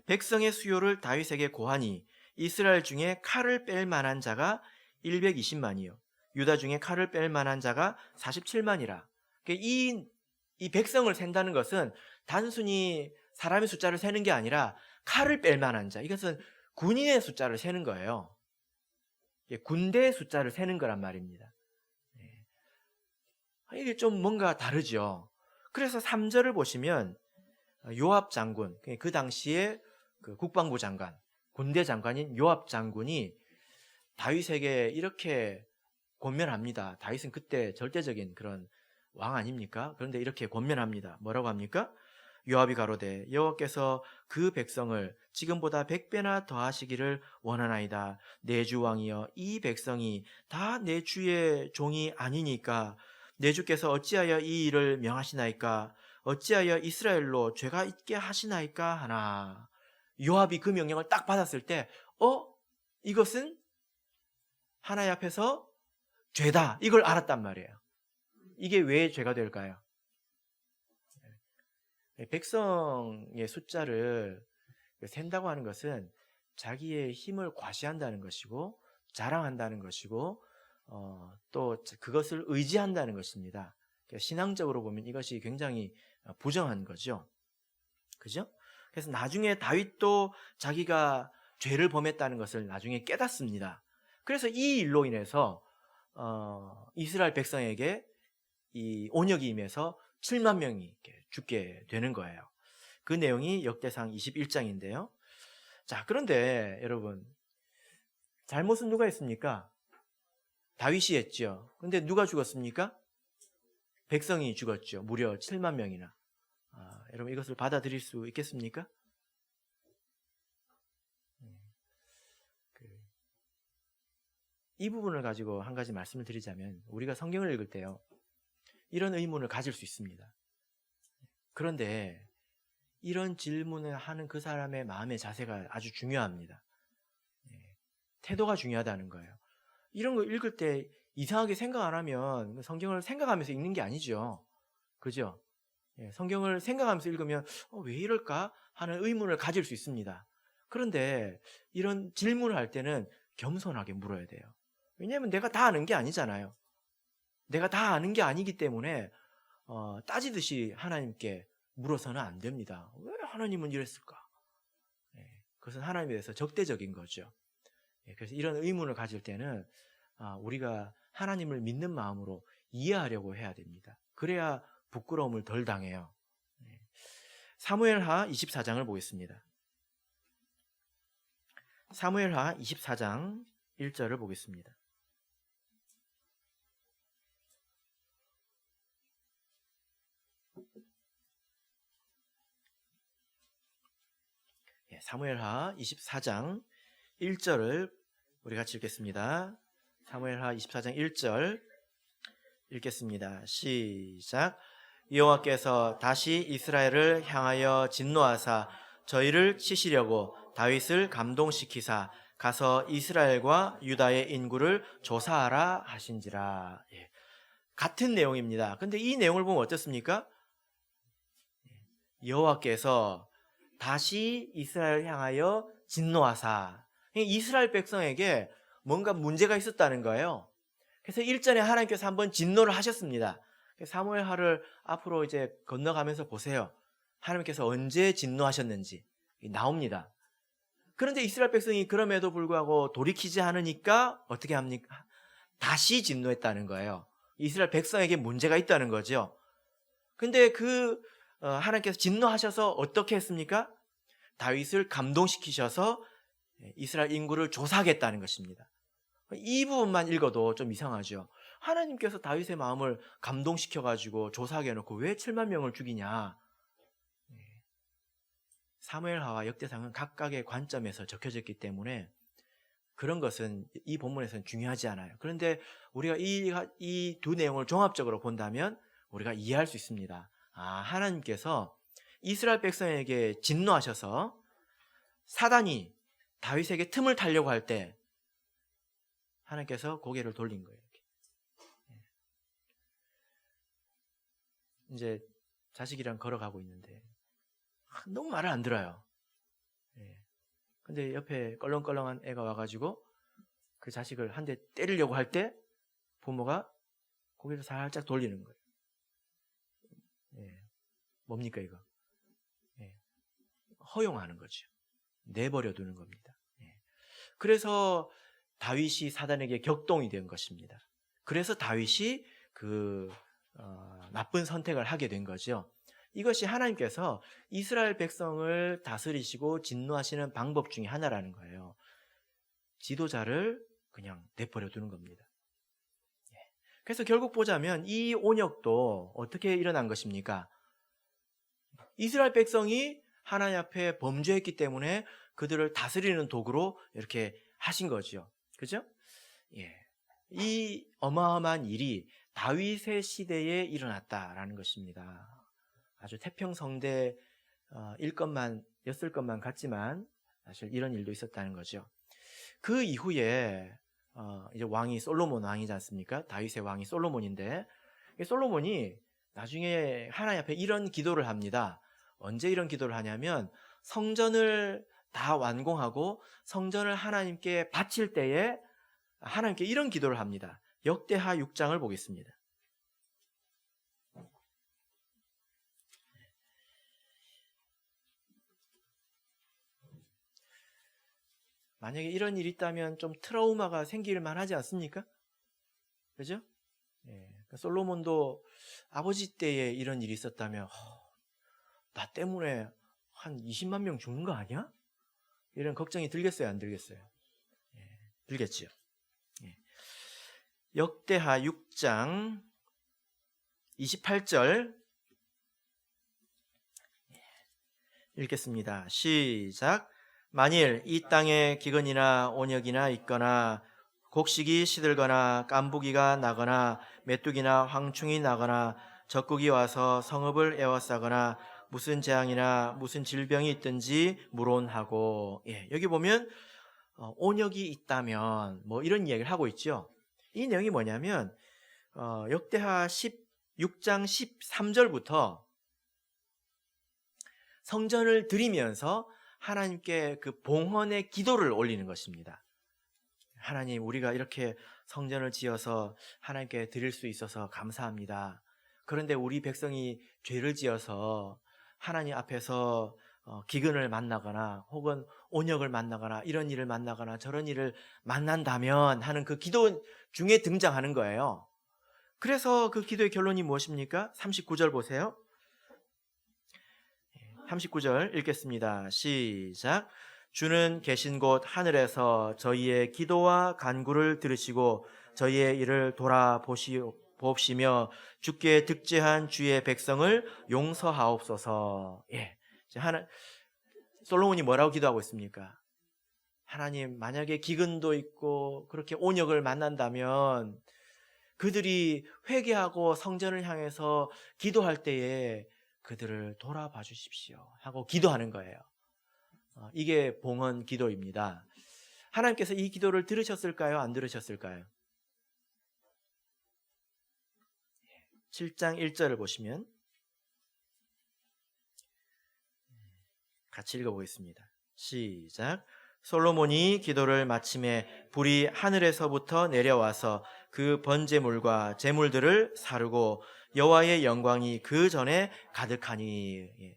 백성의 수요를 다윗에게 고하니 이스라엘 중에 칼을 뺄 만한 자가 120만이요. 유다 중에 칼을 뺄 만한 자가 47만이라. 이 백성을 센다는 것은 단순히 사람의 숫자를 세는 게 아니라 칼을 뺄 만한 자, 이것은 군인의 숫자를 세는 거예요. 군대의 숫자를 세는 거란 말입니다. 이게 좀 뭔가 다르죠. 그래서 3절을 보시면 요압 장군, 그 당시에 국방부 장관, 군대 장관인 요압 장군이 다윗에게 이렇게 권면합니다. 다윗은 그때 절대적인 그런 왕 아닙니까? 그런데 이렇게 권면합니다. 뭐라고 합니까? 요압이 가로되 여호와께서 그 백성을 지금보다 100배나 더하시기를 원하나이다. 내 주 왕이여, 이 백성이 다 내 주의 종이 아니니까 내 주께서 어찌하여 이 일을 명하시나이까? 어찌하여 이스라엘로 죄가 있게 하시나이까 하나. 요압이 그 명령을 딱 받았을 때 이것은 하나님 앞에서 죄다, 이걸 알았단 말이에요. 이게 왜 죄가 될까요? 백성의 숫자를 센다고 하는 것은 자기의 힘을 과시한다는 것이고 자랑한다는 것이고 또 그것을 의지한다는 것입니다. 신앙적으로 보면 이것이 굉장히 부정한 거죠. 그죠? 그래서 나중에 다윗도 자기가 죄를 범했다는 것을 나중에 깨닫습니다. 그래서 이 일로 인해서 이스라엘 백성에게 이 온역이 임해서 7만 명이 죽게 되는 거예요. 그 내용이 역대상 21장인데요. 자, 그런데 여러분, 잘못은 누가 했습니까? 다윗이 했죠. 근데 누가 죽었습니까? 백성이 죽었죠. 무려 7만 명이나. 여러분, 이것을 받아들일 수 있겠습니까? 이 부분을 가지고 한 가지 말씀을 드리자면, 우리가 성경을 읽을 때요, 이런 의문을 가질 수 있습니다. 그런데 이런 질문을 하는 그 사람의 마음의 자세가 아주 중요합니다. 태도가 중요하다는 거예요. 이런 거 읽을 때 이상하게 생각 안 하면 성경을 생각하면서 읽는 게 아니죠. 그죠? 성경을 생각하면서 읽으면 왜 이럴까 하는 의문을 가질 수 있습니다. 그런데 이런 질문을 할 때는 겸손하게 물어야 돼요. 왜냐하면 내가 다 아는 게 아니잖아요. 내가 다 아는 게 아니기 때문에 따지듯이 하나님께 물어서는 안 됩니다. 왜 하나님은 이랬을까? 그것은 하나님에 대해서 적대적인 거죠. 그래서 이런 의문을 가질 때는 우리가 하나님을 믿는 마음으로 이해하려고 해야 됩니다. 그래야 부끄러움을 덜 당해요. 사무엘하 24장을 보겠습니다. 사무엘하 24장 1절을 보겠습니다. 사무엘하 24장 1절을 우리 같이 읽겠습니다. 사무엘하 24장 1절 읽겠습니다. 시작. 여호와께서 다시 이스라엘을 향하여 진노하사 저희를 치시려고 다윗을 감동시키사 가서 이스라엘과 유다의 인구를 조사하라 하신지라. 같은 내용입니다. 근데 이 내용을 보면 어떻습니까? 여호와께서 다시 이스라엘을 향하여 진노하사, 이스라엘 백성에게 뭔가 문제가 있었다는 거예요. 그래서 일전에 하나님께서 한번 진노를 하셨습니다. 사무엘하를 앞으로 이제 건너가면서 보세요. 하나님께서 언제 진노하셨는지 나옵니다. 그런데 이스라엘 백성이 그럼에도 불구하고 돌이키지 않으니까 어떻게 합니까? 다시 진노했다는 거예요. 이스라엘 백성에게 문제가 있다는 거죠. 근데 하나님께서 진노하셔서 어떻게 했습니까? 다윗을 감동시키셔서 이스라엘 인구를 조사하겠다는 것입니다. 이 부분만 읽어도 좀 이상하죠. 하나님께서 다윗의 마음을 감동시켜가지고 조사하게 해놓고 왜 7만 명을 죽이냐. 사무엘하와 역대상은 각각의 관점에서 적혀졌기 때문에 그런 것은 이 본문에서는 중요하지 않아요. 그런데 우리가 이 두 내용을 종합적으로 본다면 우리가 이해할 수 있습니다. 하나님께서 이스라엘 백성에게 진노하셔서 사단이 다윗에게 틈을 타려고 할 때 하나님께서 고개를 돌린 거예요. 이렇게. 이제 자식이랑 걸어가고 있는데 너무 말을 안 들어요. 근데 옆에 껄렁껄렁한 애가 와가지고 그 자식을 한 대 때리려고 할 때 부모가 고개를 살짝 돌리는 거예요. 뭡니까 이거? 허용하는 거죠. 내버려 두는 겁니다. 그래서 다윗이 사단에게 격동이 된 것입니다. 그래서 다윗이 나쁜 선택을 하게 된 거죠. 이것이 하나님께서 이스라엘 백성을 다스리시고 진노하시는 방법 중에 하나라는 거예요. 지도자를 그냥 내버려 두는 겁니다. 그래서 결국 보자면 이 온역도 어떻게 일어난 것입니까? 이스라엘 백성이 하나님 앞에 범죄했기 때문에 그들을 다스리는 도구로 이렇게 하신 거죠. 그죠? 이 어마어마한 일이 다윗의 시대에 일어났다라는 것입니다. 아주 태평성대였을 것만 같지만 사실 이런 일도 있었다는 거죠. 그 이후에 이제 왕이 솔로몬 왕이지 않습니까? 다윗의 왕이 솔로몬인데 솔로몬이 나중에 하나님 앞에 이런 기도를 합니다. 언제 이런 기도를 하냐면 성전을 다 완공하고 성전을 하나님께 바칠 때에 하나님께 이런 기도를 합니다. 역대하 6장을 보겠습니다. 만약에 이런 일이 있다면 좀 트라우마가 생길 만하지 않습니까? 그죠? 솔로몬도 아버지 때에 이런 일이 있었다면 나 때문에 한 20만 명 죽는 거 아니야? 이런 걱정이 들겠어요, 안 들겠어요? 들겠죠. 역대하 6장 28절 읽겠습니다. 시작. 만일 이 땅에 기근이나 온역이나 있거나 곡식이 시들거나 깐부기가 나거나 메뚜기나 황충이 나거나 적국이 와서 성읍을 에워싸거나 무슨 재앙이나 무슨 질병이 있든지 물온하고. 여기 보면 온역이 있다면 뭐 이런 이야기를 하고 있죠. 이 내용이 뭐냐면 역대하 6장 13절부터 성전을 드리면서 하나님께 그 봉헌의 기도를 올리는 것입니다. 하나님, 우리가 이렇게 성전을 지어서 하나님께 드릴 수 있어서 감사합니다. 그런데 우리 백성이 죄를 지어서 하나님 앞에서 기근을 만나거나 혹은 온역을 만나거나 이런 일을 만나거나 저런 일을 만난다면 하는 그 기도 중에 등장하는 거예요. 그래서 그 기도의 결론이 무엇입니까? 39절 보세요. 39절 읽겠습니다. 시작. 주는 계신 곳 하늘에서 저희의 기도와 간구를 들으시고 저희의 일을 돌아보시며 주께 득죄한 주의 백성을 용서하옵소서. 예. 솔로몬이 뭐라고 기도하고 있습니까? 하나님, 만약에 기근도 있고 그렇게 온역을 만난다면 그들이 회개하고 성전을 향해서 기도할 때에 그들을 돌아봐 주십시오 하고 기도하는 거예요. 이게 봉헌 기도입니다. 하나님께서 이 기도를 들으셨을까요? 안 들으셨을까요? 7장 1절을 보시면 같이 읽어보겠습니다. 시작. 솔로몬이 기도를 마침에 불이 하늘에서부터 내려와서 그 번제물과 제물들을 사르고 여호와의 영광이 그 전에 가득하니.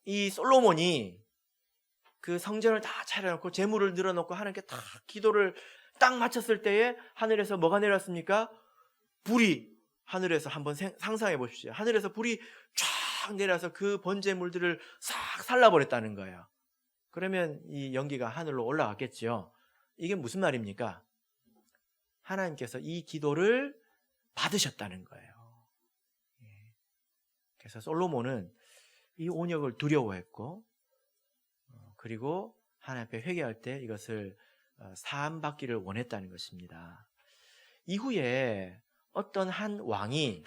이 솔로몬이 그 성전을 다 차려놓고 제물을 늘어놓고 하나님께 다 기도를 딱 마쳤을 때에 하늘에서 뭐가 내렸습니까? 불이 하늘에서 한번 상상해 보십시오. 하늘에서 불이 쫙 내려서 그 번제물들을 싹 살라버렸다는 거예요. 그러면 이 연기가 하늘로 올라갔겠죠. 이게 무슨 말입니까? 하나님께서 이 기도를 받으셨다는 거예요. 그래서 솔로몬은 이 온역을 두려워했고, 그리고 하나님 앞에 회개할 때 이것을 사함받기를 원했다는 것입니다. 이후에 어떤 한 왕이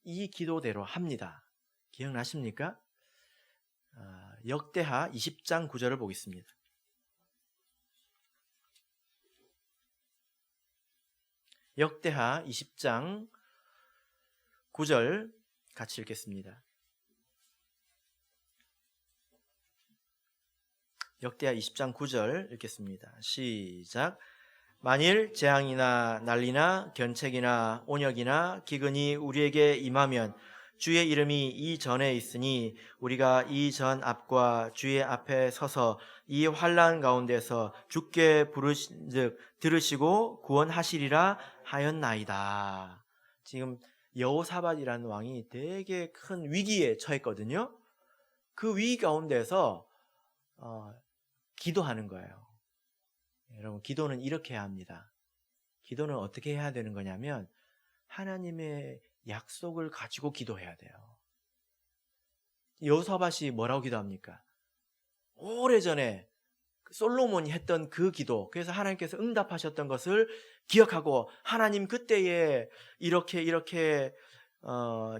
이 기도대로 합니다. 기억나십니까? 역대하 20장 9절을 보겠습니다. 역대하 20장 9절 같이 읽겠습니다. 역대하 20장 9절 읽겠습니다. 시작. 만일 재앙이나 난리나 견책이나 온역이나 기근이 우리에게 임하면 주의 이름이 이 전에 있으니 우리가 이 전 앞과 주의 앞에 서서 이 환난 가운데서 주께 부르신즉 들으시고 구원하시리라 하였나이다. 지금 여호사밧이라는 왕이 되게 큰 위기에 처했거든요. 그 위기 가운데서 기도하는 거예요. 여러분, 기도는 이렇게 해야 합니다. 기도는 어떻게 해야 되는 거냐면 하나님의 약속을 가지고 기도해야 돼요. 여호사밧이 뭐라고 기도합니까? 오래전에 솔로몬이 했던 그 기도, 그래서 하나님께서 응답하셨던 것을 기억하고 하나님 그때에 이렇게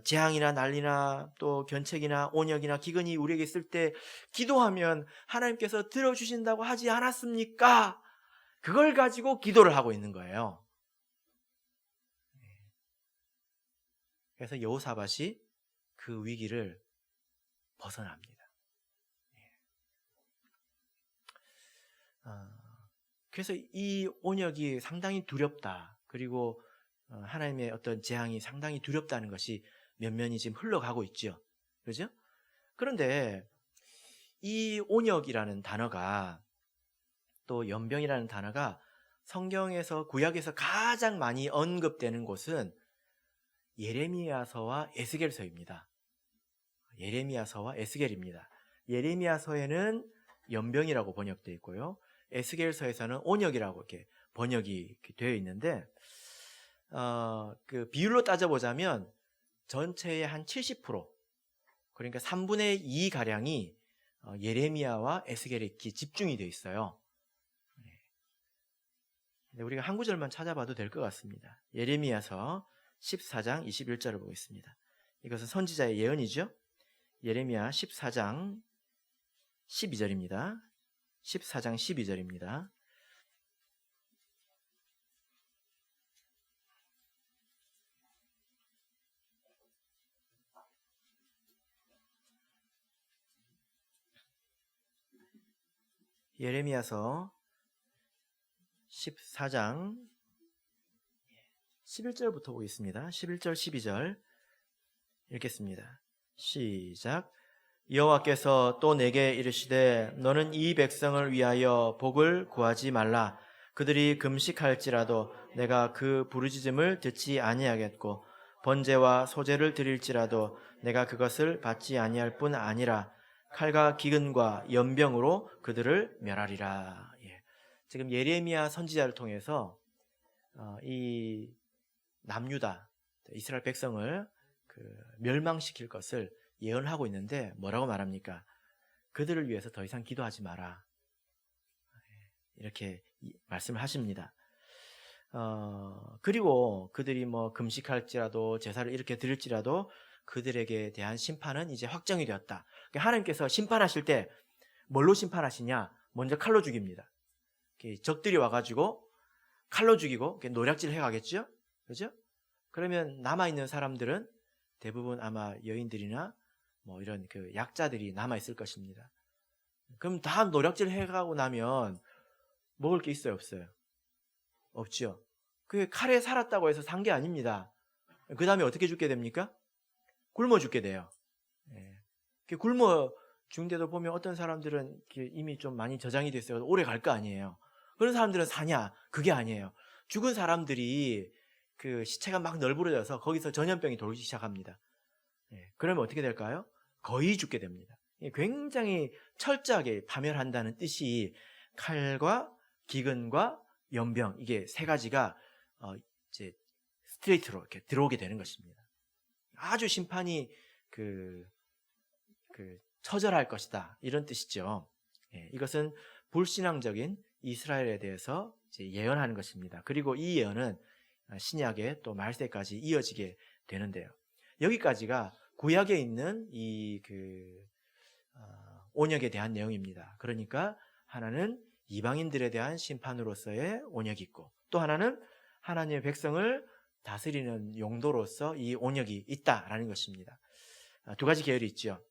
재앙이나 난리나 또 견책이나 온역이나 기근이 우리에게 있을 때 기도하면 하나님께서 들어주신다고 하지 않았습니까? 그걸 가지고 기도를 하고 있는 거예요. 그래서 여호사밧이 그 위기를 벗어납니다. 그래서 이 온역이 상당히 두렵다. 그리고 하나님의 어떤 재앙이 상당히 두렵다는 것이 면면이 지금 흘러가고 있죠. 그죠? 그런데 이 온역이라는 단어가 또 연병이라는 단어가 성경에서 구약에서 가장 많이 언급되는 곳은 예레미야서와 에스겔서입니다. 예레미야서와 에스겔입니다. 예레미야서에는 연병이라고 번역되어 있고요. 에스겔서에서는 온역이라고 이렇게 번역이 되어 있는데, 그 비율로 따져보자면 전체의 한 70%, 그러니까 3분의 2 가량이 예레미야와 에스겔에 집중이 되어 있어요. 우리가 한 구절만 찾아봐도 될 것 같습니다. 예레미야서 14장 21절을 보겠습니다. 이것은 선지자의 예언이죠. 예레미야 14장 12절입니다. 14장 12절입니다. 예레미야서 14장 11절부터 보겠습니다. 11절 12절 읽겠습니다. 시작. 여호와께서 또 내게 이르시되 너는 이 백성을 위하여 복을 구하지 말라. 그들이 금식할지라도 내가 그 부르짖음을 듣지 아니하겠고 번제와 소제를 드릴지라도 내가 그것을 받지 아니할 뿐 아니라 칼과 기근과 연병으로 그들을 멸하리라. 예. 지금 예레미야 선지자를 통해서 이 남유다 이스라엘 백성을 멸망시킬 것을 예언하고 있는데 뭐라고 말합니까? 그들을 위해서 더 이상 기도하지 마라. 이렇게 말씀을 하십니다. 그리고 그들이 뭐 금식할지라도 제사를 이렇게 드릴지라도 그들에게 대한 심판은 이제 확정이 되었다. 그러니까 하나님께서 심판하실 때 뭘로 심판하시냐? 먼저 칼로 죽입니다. 적들이 와가지고 칼로 죽이고 노략질 해가겠죠? 그죠? 그러면 남아있는 사람들은 대부분 아마 여인들이나 뭐 이런 그 약자들이 남아있을 것입니다. 그럼 다 노략질 해가고 나면 먹을 게 있어요, 없어요? 없죠. 그 칼에 살았다고 해서 산 게 아닙니다. 그 다음에 어떻게 죽게 됩니까? 굶어 죽게 돼요. 예. 굶어 죽는데도 보면 어떤 사람들은 이미 좀 많이 저장이 됐어요. 오래 갈 거 아니에요. 그런 사람들은 사냐? 그게 아니에요. 죽은 사람들이 그 시체가 막 널브러져서 거기서 전염병이 돌기 시작합니다. 예. 그러면 어떻게 될까요? 거의 죽게 됩니다. 굉장히 철저하게 파멸한다는 뜻이 칼과 기근과 연병 이게 세 가지가 이제 스트레이트로 이렇게 들어오게 되는 것입니다. 아주 심판이 처절할 것이다 이런 뜻이죠. 예, 이것은 불신앙적인 이스라엘에 대해서 이제 예언하는 것입니다. 그리고 이 예언은 신약의 또 말세까지 이어지게 되는데요. 여기까지가 구약에 있는 이 온역에 대한 내용입니다. 그러니까 하나는 이방인들에 대한 심판으로서의 온역이 있고 또 하나는 하나님의 백성을 다스리는 용도로서 이 온역이 있다라는 것입니다. 두 가지 계열이 있죠.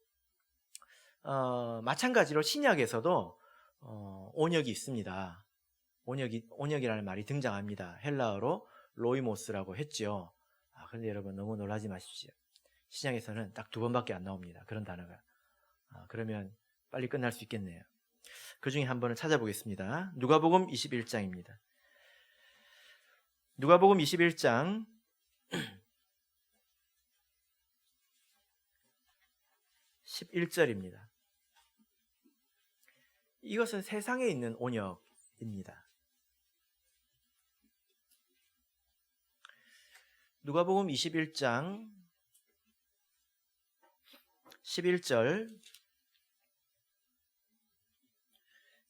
마찬가지로 신약에서도 온역이 있습니다. 온역이라는 말이 등장합니다. 헬라어로 로이모스라고 했죠. 그런데 여러분 너무 놀라지 마십시오. 신약에서는 딱 2번밖에 안 나옵니다. 그런 단어가. 그러면 빨리 끝날 수 있겠네요. 그 중에 한 번을 찾아보겠습니다. 누가복음 21장입니다. 누가복음 21장 11절입니다. 이것은 세상에 있는 온역입니다. 누가복음 21장 11절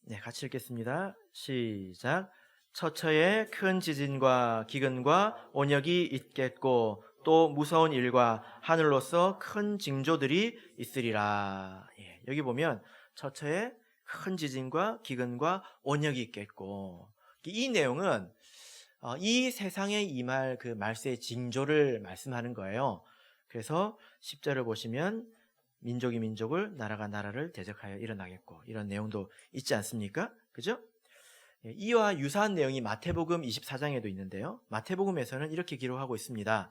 네, 같이 읽겠습니다. 시작. 처처에 큰 지진과 기근과 온역이 있겠고 또 무서운 일과 하늘로서 큰 징조들이 있으리라. 예, 여기 보면 처처에 큰 지진과 기근과 온역이 있겠고 이 내용은 이 세상에 임할 그 말세의 징조를 말씀하는 거예요. 그래서 10절을 보시면 민족이 민족을 나라가 나라를 대적하여 일어나겠고 이런 내용도 있지 않습니까? 그죠? 이와 유사한 내용이 마태복음 24장에도 있는데요. 마태복음에서는 이렇게 기록하고 있습니다.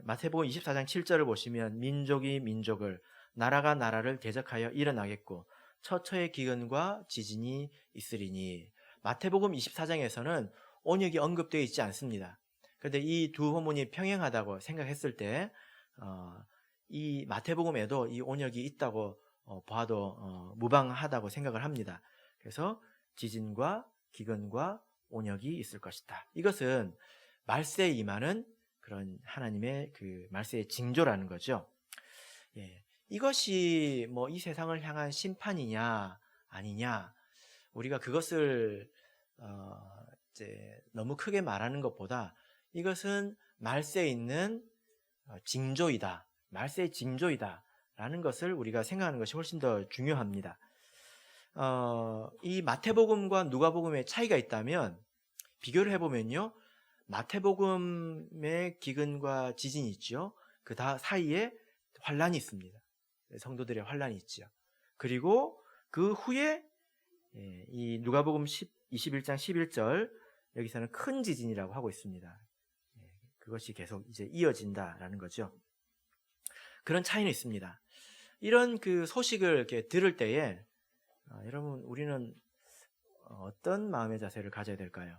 마태복음 24장 7절을 보시면 민족이 민족을 나라가 나라를 대적하여 일어나겠고 처처의 기근과 지진이 있으리니 마태복음 24장에서는 온역이 언급되어 있지 않습니다. 그런데 이 두 본문이 평행하다고 생각했을 때 이 마태복음에도 이 온역이 있다고 봐도 무방하다고 생각을 합니다. 그래서 지진과 기근과 온역이 있을 것이다. 이것은 말세에 임하는 그런 하나님의 그 말세의 징조라는 거죠. 예, 이것이 뭐 이 세상을 향한 심판이냐 아니냐 우리가 그것을 이제 너무 크게 말하는 것보다 이것은 말세에 있는 징조이다. 말세의 징조이다라는 것을 우리가 생각하는 것이 훨씬 더 중요합니다. 이 마태복음과 누가복음의 차이가 있다면 비교를 해보면요. 마태복음의 기근과 지진이 있죠. 그 사이에 환란이 있습니다. 성도들의 환란이 있죠. 그리고 그 후에 이 누가복음 21장 11절 여기서는 큰 지진이라고 하고 있습니다. 그것이 계속 이제 이어진다라는 거죠. 그런 차이는 있습니다. 이런 그 소식을 이렇게 들을 때에 여러분 우리는 어떤 마음의 자세를 가져야 될까요?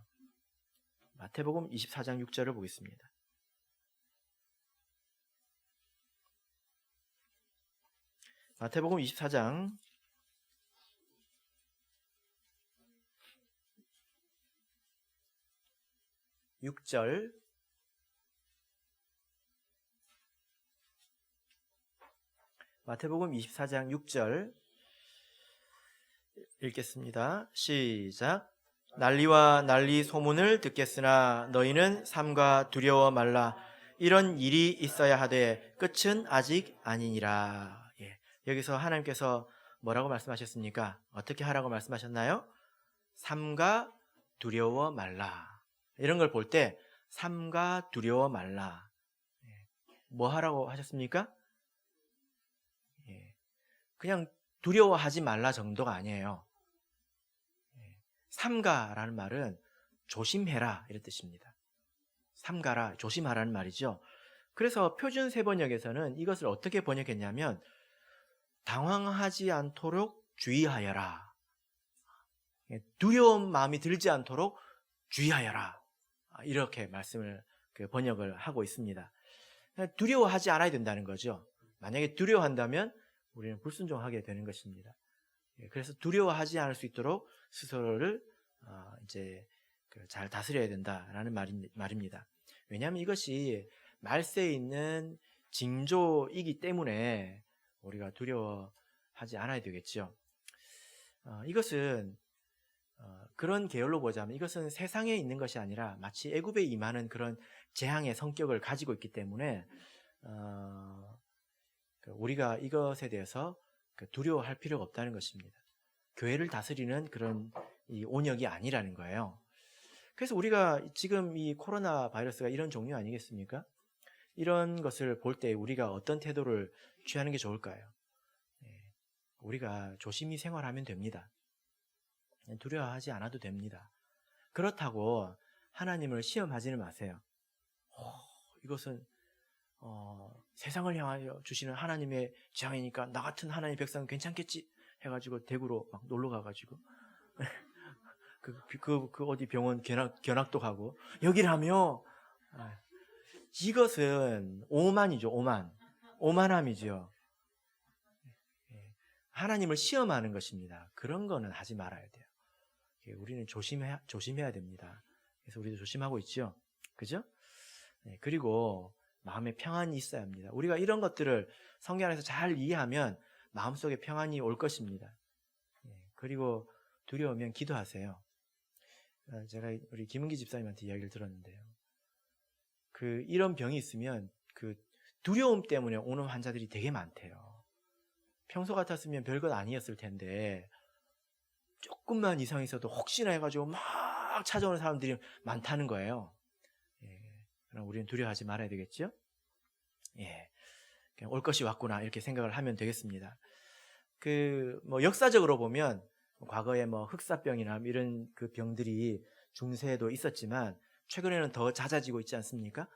마태복음 24장 6절을 보겠습니다. 마태복음 24장 6절 마태복음 24장 6절 읽겠습니다. 시작. 난리와 난리 소문을 듣겠으나 너희는 삼가 두려워 말라. 이런 일이 있어야 하되 끝은 아직 아니니라. 예. 여기서 하나님께서 뭐라고 말씀하셨습니까? 어떻게 하라고 말씀하셨나요? 삼가 두려워 말라. 이런 걸 볼 때 삼가 두려워 말라. 뭐 하라고 하셨습니까? 그냥 두려워하지 말라 정도가 아니에요. 삼가라는 말은 조심해라 이런 뜻입니다. 삼가라, 조심하라는 말이죠. 그래서 표준 세번역에서는 이것을 어떻게 번역했냐면 당황하지 않도록 주의하여라. 두려운 마음이 들지 않도록 주의하여라. 이렇게 말씀을 번역을 하고 있습니다. 두려워하지 않아야 된다는 거죠. 만약에 두려워한다면 우리는 불순종하게 되는 것입니다. 그래서 두려워하지 않을 수 있도록 스스로를 이제 잘 다스려야 된다라는 말입니다. 왜냐하면 이것이 말세에 있는 징조이기 때문에 우리가 두려워하지 않아야 되겠죠. 이것은 그런 계열로 보자면 이것은 세상에 있는 것이 아니라 마치 애굽에 임하는 그런 재앙의 성격을 가지고 있기 때문에 우리가 이것에 대해서 두려워할 필요가 없다는 것입니다. 교회를 다스리는 그런 이 온역이 아니라는 거예요. 그래서 우리가 지금 이 코로나 바이러스가 이런 종류 아니겠습니까? 이런 것을 볼 때 우리가 어떤 태도를 취하는 게 좋을까요? 우리가 조심히 생활하면 됩니다. 두려워하지 않아도 됩니다. 그렇다고 하나님을 시험하지는 마세요. 이것은 세상을 향하여 주시는 하나님의 재앙이니까 나 같은 하나님의 백성은 괜찮겠지 해가지고 대구로 막 놀러 가가지고 어디 병원 견학도 가고 여기라며. 이것은 오만이죠. 오만함이죠. 하나님을 시험하는 것입니다. 그런 거는 하지 말아야 돼요. 우리는 조심해야 됩니다. 그래서 우리도 조심하고 있죠. 그죠? 그리고 마음에 평안이 있어야 합니다. 우리가 이런 것들을 성경 안에서 잘 이해하면 마음속에 평안이 올 것입니다. 그리고 두려우면 기도하세요. 제가 우리 김은기 집사님한테 이야기를 들었는데요. 이런 병이 있으면 두려움 때문에 오는 환자들이 되게 많대요. 평소 같았으면 별것 아니었을 텐데 조금만 이상이 있어도 혹시나 해가지고 막 찾아오는 사람들이 많다는 거예요. 그럼 우리는 두려워하지 말아야 되겠죠? 그냥 올 것이 왔구나 이렇게 생각을 하면 되겠습니다. 역사적으로 보면 과거에 흑사병이나 이런 병들이 중세에도 있었지만 최근에는 더 잦아지고 있지 않습니까?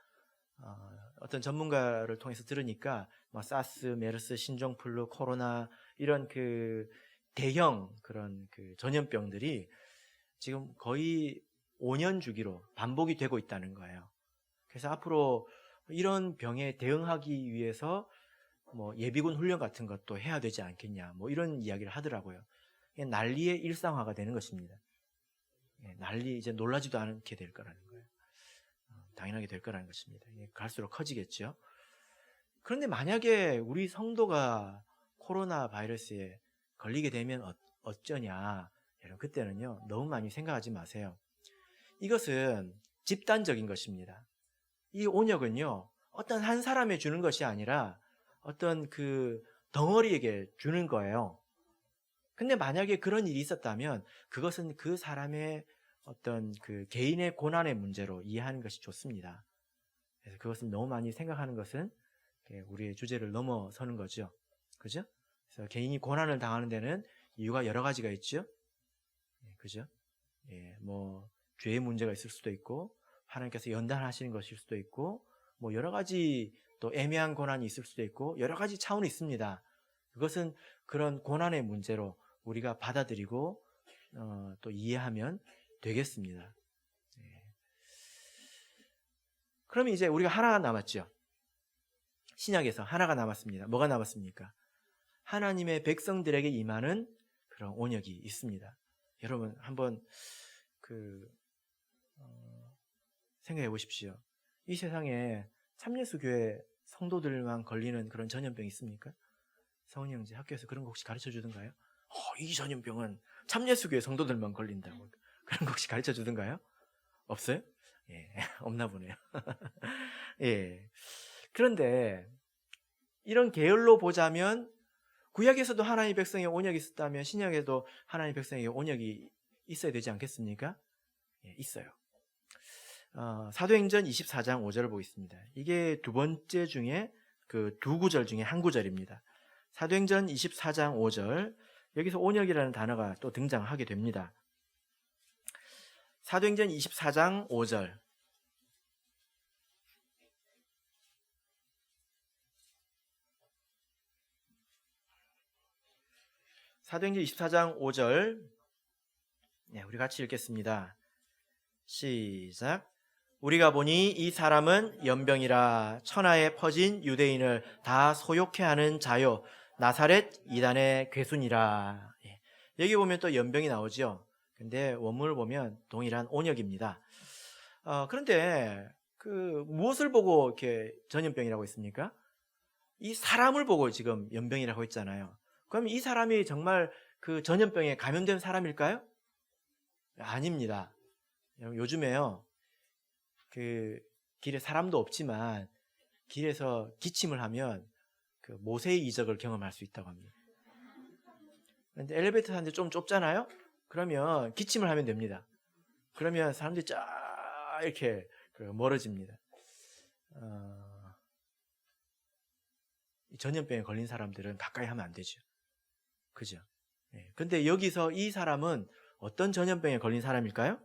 어떤 전문가를 통해서 들으니까 사스, 메르스, 신종플루, 코로나 이런 대형 그런 전염병들이 지금 거의 5년 주기로 반복이 되고 있다는 거예요. 그래서 앞으로 이런 병에 대응하기 위해서 예비군 훈련 같은 것도 해야 되지 않겠냐 이런 이야기를 하더라고요. 난리의 일상화가 되는 것입니다. 난리 이제 놀라지도 않게 될 거라는 거예요. 당연하게 될 거라는 것입니다. 갈수록 커지겠죠. 그런데 만약에 우리 성도가 코로나 바이러스에 걸리게 되면 어쩌냐. 여러분 그때는요 너무 많이 생각하지 마세요. 이것은 집단적인 것입니다. 이 온역은요 어떤 한 사람에 주는 것이 아니라 어떤 덩어리에게 주는 거예요. 근데 만약에 그런 일이 있었다면 그것은 그 사람의 어떤 개인의 고난의 문제로 이해하는 것이 좋습니다. 그래서 그것을 너무 많이 생각하는 것은 우리의 주제를 넘어서는 거죠. 그죠? 그래서 개인이 고난을 당하는 데는 이유가 여러 가지가 있죠. 그죠? 죄의 문제가 있을 수도 있고 하나님께서 연단하시는 것일 수도 있고 여러 가지 또 애매한 고난이 있을 수도 있고 여러 가지 차원이 있습니다. 그것은 그런 고난의 문제로 우리가 받아들이고 또 이해하면 되겠습니다. 그러면 이제 우리가 하나가 남았죠. 신약에서 하나가 남았습니다. 뭐가 남았습니까? 하나님의 백성들에게 임하는 그런 온역이 있습니다. 여러분 한번 생각해 보십시오. 이 세상에 참예수교회 성도들만 걸리는 그런 전염병 있습니까? 성은이 형제 학교에서 그런 거 혹시 가르쳐 주던가요? 이 전염병은 참예수교회 성도들만 걸린다고 그런 거 혹시 가르쳐 주던가요? 없어요? 예, 없나 보네요. 예. 그런데 이런 계열로 보자면 구약에서도 하나님의 백성의 온역이 있었다면 신약에도 하나님의 백성의 온역이 있어야 되지 않겠습니까? 예, 있어요. 사도행전 24장 5절을 보겠습니다. 이게 두 번째 중에 그 두 구절 중에 한 구절입니다. 사도행전 24장 5절, 여기서 온역이라는 단어가 또 등장하게 됩니다. 사도행전 24장 5절. 사도행전 24장 5절. 네, 우리 같이 읽겠습니다. 시작. 우리가 보니 이 사람은 연병이라 천하에 퍼진 유대인을 다 소욕해 하는 자요 나사렛 이단의 괴순이라. 여기 보면 또 연병이 나오죠. 근데 원문을 보면 동일한 온역입니다. 그런데 무엇을 보고 이렇게 전염병이라고 했습니까? 이 사람을 보고 지금 연병이라고 했잖아요. 그럼 이 사람이 정말 그 전염병에 감염된 사람일까요? 아닙니다. 요즘에요, 길에 사람도 없지만 길에서 기침을 하면 모세의 이적을 경험할 수 있다고 합니다. 그런데 엘리베이터 타는데 좀 좁잖아요? 그러면 기침을 하면 됩니다. 그러면 사람들이 쫙 이렇게 멀어집니다. 전염병에 걸린 사람들은 가까이 하면 안 되죠. 그죠? 네. 근데 여기서 이 사람은 어떤 전염병에 걸린 사람일까요?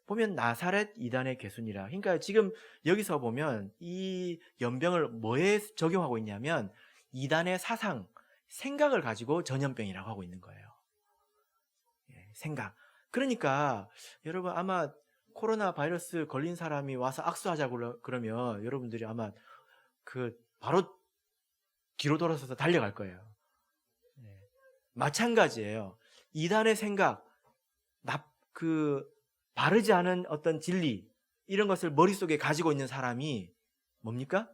보면 나사렛 이단의 괴순이라. 그러니까 지금 여기서 보면 이 연병을 뭐에 적용하고 있냐면 이단의 사상, 생각을 가지고 전염병이라고 하고 있는 거예요. 생각. 그러니까 여러분 아마 코로나 바이러스 걸린 사람이 와서 악수하자고 그러면 여러분들이 아마 바로 뒤로 돌아서서 달려갈 거예요. 마찬가지예요. 이단의 생각, 바르지 않은 어떤 진리, 이런 것을 머릿속에 가지고 있는 사람이 뭡니까?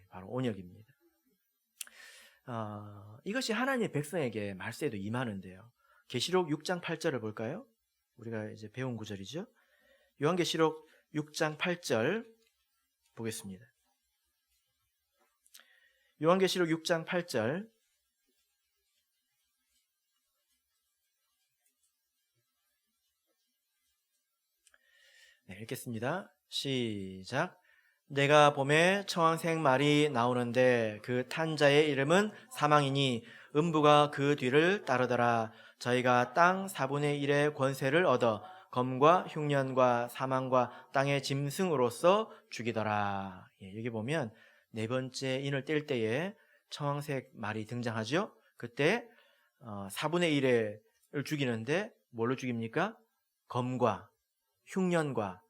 바로 온역입니다. 이것이 하나님의 백성에게 말세에도 임하는데요. 계시록 6장 8절을 볼까요? 우리가 이제 배운 구절이죠. 요한계시록 6장 8절 보겠습니다. 요한계시록 6장 8절. 네, 읽겠습니다. 시작. 내가 봄에 청황색 말이 나오는데 그 탄 자의 이름은 사망이니 음부가 그 뒤를 따르더라. 저희가 땅 4분의 1의 권세를 얻어 검과 흉년과 사망과 땅의 짐승으로서 죽이더라. 여기 보면 네 번째 인을 뗄 때에 청황색 말이 등장하죠. 그때 4분의 1을 죽이는데 뭘로 죽입니까? 검과 흉년과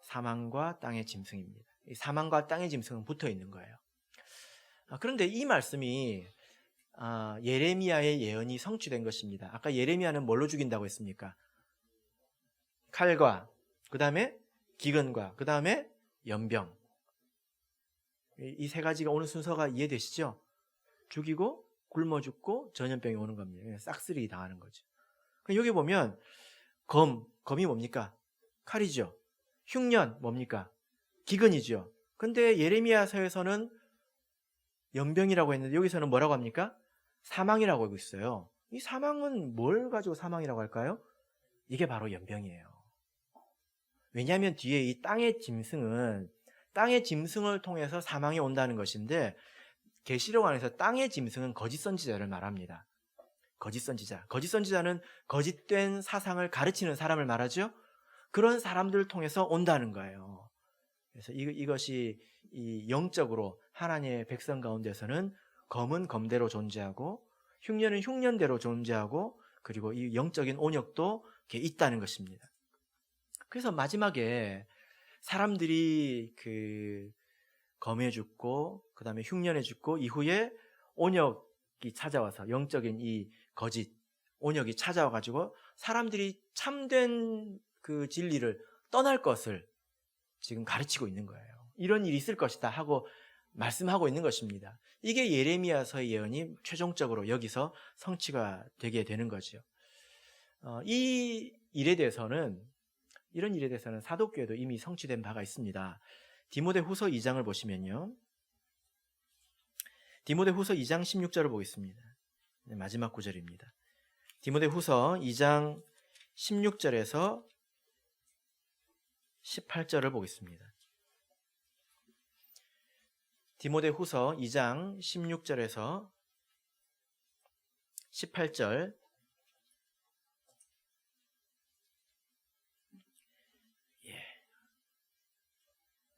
사망과 땅의 짐승입니다. 이 사망과 땅의 짐승은 붙어 있는 거예요. 그런데 이 말씀이 예레미야의 예언이 성취된 것입니다. 아까 예레미야는 뭘로 죽인다고 했습니까? 칼과, 그 다음에 기근과, 그 다음에 연병. 이 세 가지가 오는 순서가 이해되시죠? 죽이고 굶어 죽고 전염병이 오는 겁니다. 싹쓸이 당하는 거죠. 여기 보면 검이 뭡니까? 칼이죠. 흉년 뭡니까? 기근이죠. 근데 예레미야서에서는 연병이라고 했는데 여기서는 뭐라고 합니까? 사망이라고 하고 있어요. 이 사망은 뭘 가지고 사망이라고 할까요? 이게 바로 연병이에요. 왜냐하면 뒤에 이 땅의 짐승을 통해서 사망이 온다는 것인데 계시록 안에서 땅의 짐승은 거짓 선지자를 말합니다. 거짓 선지자는 거짓된 사상을 가르치는 사람을 말하죠. 그런 사람들을 통해서 온다는 거예요. 그래서 이것이 영적으로 하나님의 백성 가운데서는 검은 검대로 존재하고 흉년은 흉년대로 존재하고 그리고 이 영적인 온역도 이렇게 있다는 것입니다. 그래서 마지막에 사람들이 검해 죽고 그 다음에 흉년해 죽고 이후에 온역이 찾아와서 영적인 이 거짓 온역이 찾아와가지고 사람들이 참된 그 진리를 떠날 것을 지금 가르치고 있는 거예요. 이런 일이 있을 것이다 하고 말씀하고 있는 것입니다. 이게 예레미야서의 예언이 최종적으로 여기서 성취가 되게 되는 거죠. 이 일에 대해서는 이런 일에 대해서는 사도교회도 이미 성취된 바가 있습니다. 디모데후서 2장을 보시면요. 디모데후서 2장 16절을 보겠습니다. 마지막 구절입니다. 디모데후서 2장 16절에서 18절을 보겠습니다. 디모데후서 2장 16절에서 18절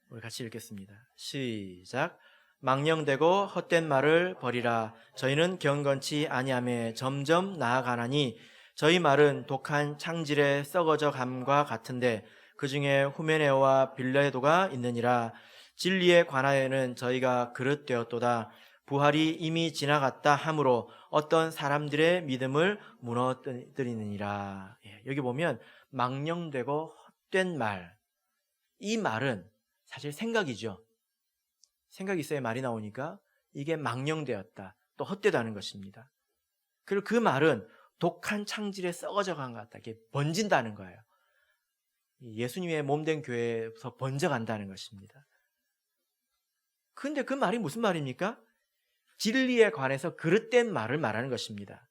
우리 같이 읽겠습니다. 시작. 망령되고 헛된 말을 버리라. 저희는 경건치 아니하며 점점 나아가나니 저희 말은 독한 창질에 썩어져 감과 같은데 그 중에 후메네오와 빌레도가 있느니라. 진리에 관하여는 저희가 그릇되었도다. 부활이 이미 지나갔다 하므로 어떤 사람들의 믿음을 무너뜨리느니라. 여기 보면 망령되고 헛된 말, 이 말은 사실 생각이죠. 생각이 있어야 말이 나오니까 이게 망령되었다, 또 헛되다는 것입니다. 그리고 그 말은 독한 창질에 썩어져 간 것 같다, 이게 번진다는 거예요. 예수님의 몸된 교회에서 번져간다는 것입니다. 근데 그 말이 무슨 말입니까? 진리에 관해서 그릇된 말을 말하는 것입니다.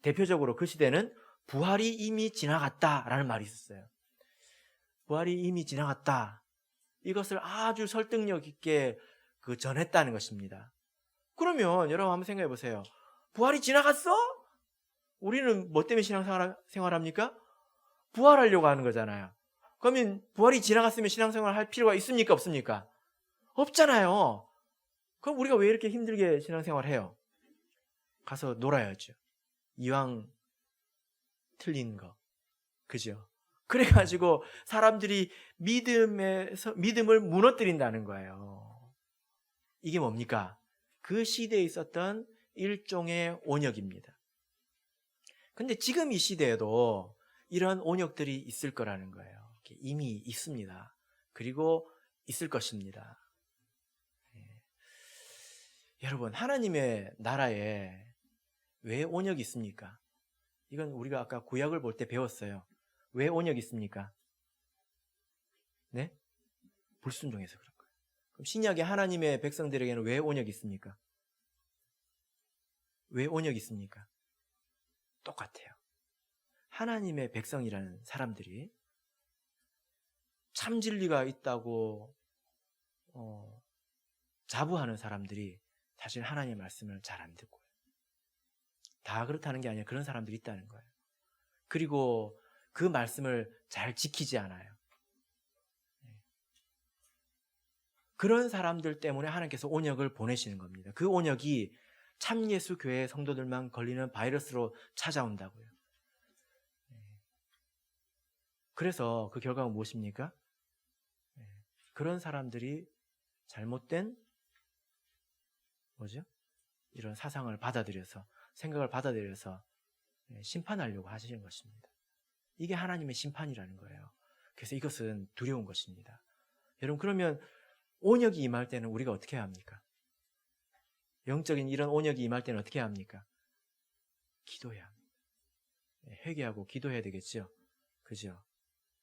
대표적으로 그 시대는 부활이 이미 지나갔다라는 말이 있었어요. 부활이 이미 지나갔다. 이것을 아주 설득력 있게 전했다는 것입니다. 그러면 여러분 한번 생각해 보세요. 부활이 지나갔어? 우리는 뭐 때문에 신앙생활합니까? 부활하려고 하는 거잖아요. 그러면 부활이 지나갔으면 신앙생활 할 필요가 있습니까? 없습니까? 없잖아요. 그럼 우리가 왜 이렇게 힘들게 신앙생활 해요? 가서 놀아야죠. 이왕 틀린 거. 그죠? 그래가지고 사람들이 믿음을 무너뜨린다는 거예요. 이게 뭡니까? 그 시대에 있었던 일종의 온역입니다. 근데 지금 이 시대에도 이런 온역들이 있을 거라는 거예요. 이미 있습니다. 그리고 있을 것입니다. 여러분, 하나님의 나라에 왜 온역이 있습니까? 이건 우리가 아까 구약을 볼 때 배웠어요. 왜 온역이 있습니까? 네? 불순종해서 그런 거예요. 그럼 신약의 하나님의 백성들에게는 왜 온역이 있습니까? 왜 온역이 있습니까? 똑같아요. 하나님의 백성이라는 사람들이 참 진리가 있다고 자부하는 사람들이 사실 하나님의 말씀을 잘 안 듣고요. 다 그렇다는 게 아니라 그런 사람들이 있다는 거예요. 그리고 그 말씀을 잘 지키지 않아요. 그런 사람들 때문에 하나님께서 온역을 보내시는 겁니다. 그 온역이 참예수 교회 성도들만 걸리는 바이러스로 찾아온다고요. 그래서 그 결과가 무엇입니까? 그런 사람들이 잘못된 이런 사상을 받아들여서, 생각을 받아들여서 심판하려고 하시는 것입니다. 이게 하나님의 심판이라는 거예요. 그래서 이것은 두려운 것입니다. 여러분, 그러면 온역이 임할 때는 우리가 어떻게 해야 합니까? 영적인 이런 온역이 임할 때는 어떻게 해야 합니까? 기도해야 합니다. 회개하고 기도해야 되겠죠. 그죠?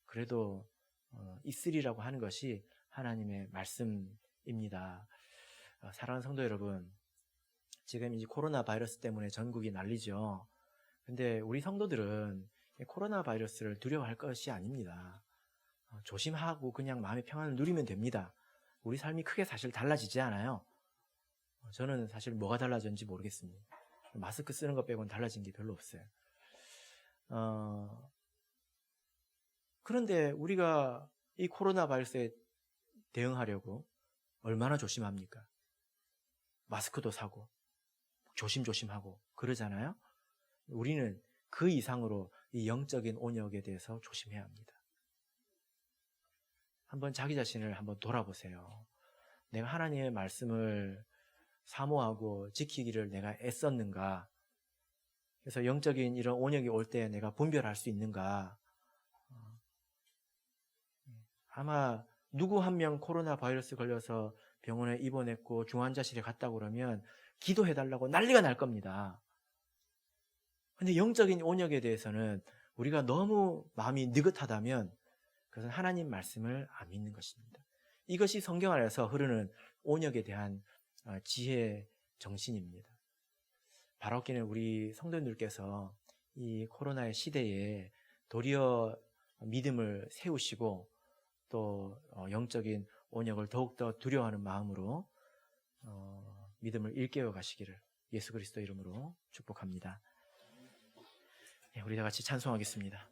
그래도 있으리라고 하는 것이 하나님의 말씀입니다. 사랑하는 성도 여러분, 지금 이제 코로나 바이러스 때문에 전국이 난리죠. 근데 우리 성도들은 코로나 바이러스를 두려워할 것이 아닙니다. 조심하고 그냥 마음의 평안을 누리면 됩니다. 우리 삶이 크게 사실 달라지지 않아요. 저는 사실 뭐가 달라졌는지 모르겠습니다. 마스크 쓰는 것 빼고는 달라진 게 별로 없어요. 그런데 우리가 이 코로나 바이러스에 대응하려고 얼마나 조심합니까? 마스크도 사고 조심조심하고 그러잖아요. 우리는 그 이상으로 이 영적인 온역에 대해서 조심해야 합니다. 한번 자기 자신을 한번 돌아보세요. 내가 하나님의 말씀을 사모하고 지키기를 내가 애썼는가? 그래서 영적인 이런 온역이 올 때 내가 분별할 수 있는가? 아마 누구 한 명 코로나 바이러스 걸려서 병원에 입원했고 중환자실에 갔다고 그러면 기도해달라고 난리가 날 겁니다. 근데 영적인 온역에 대해서는 우리가 너무 마음이 느긋하다면 그것은 하나님 말씀을 안 믿는 것입니다. 이것이 성경 안에서 흐르는 온역에 대한 지혜 정신입니다. 바라옵기는 우리 성도님들께서 이 코로나의 시대에 도리어 믿음을 세우시고 또 영적인 온역을 더욱더 두려워하는 마음으로 믿음을 일깨워 가시기를 예수 그리스도 이름으로 축복합니다. 우리 다 같이 찬송하겠습니다.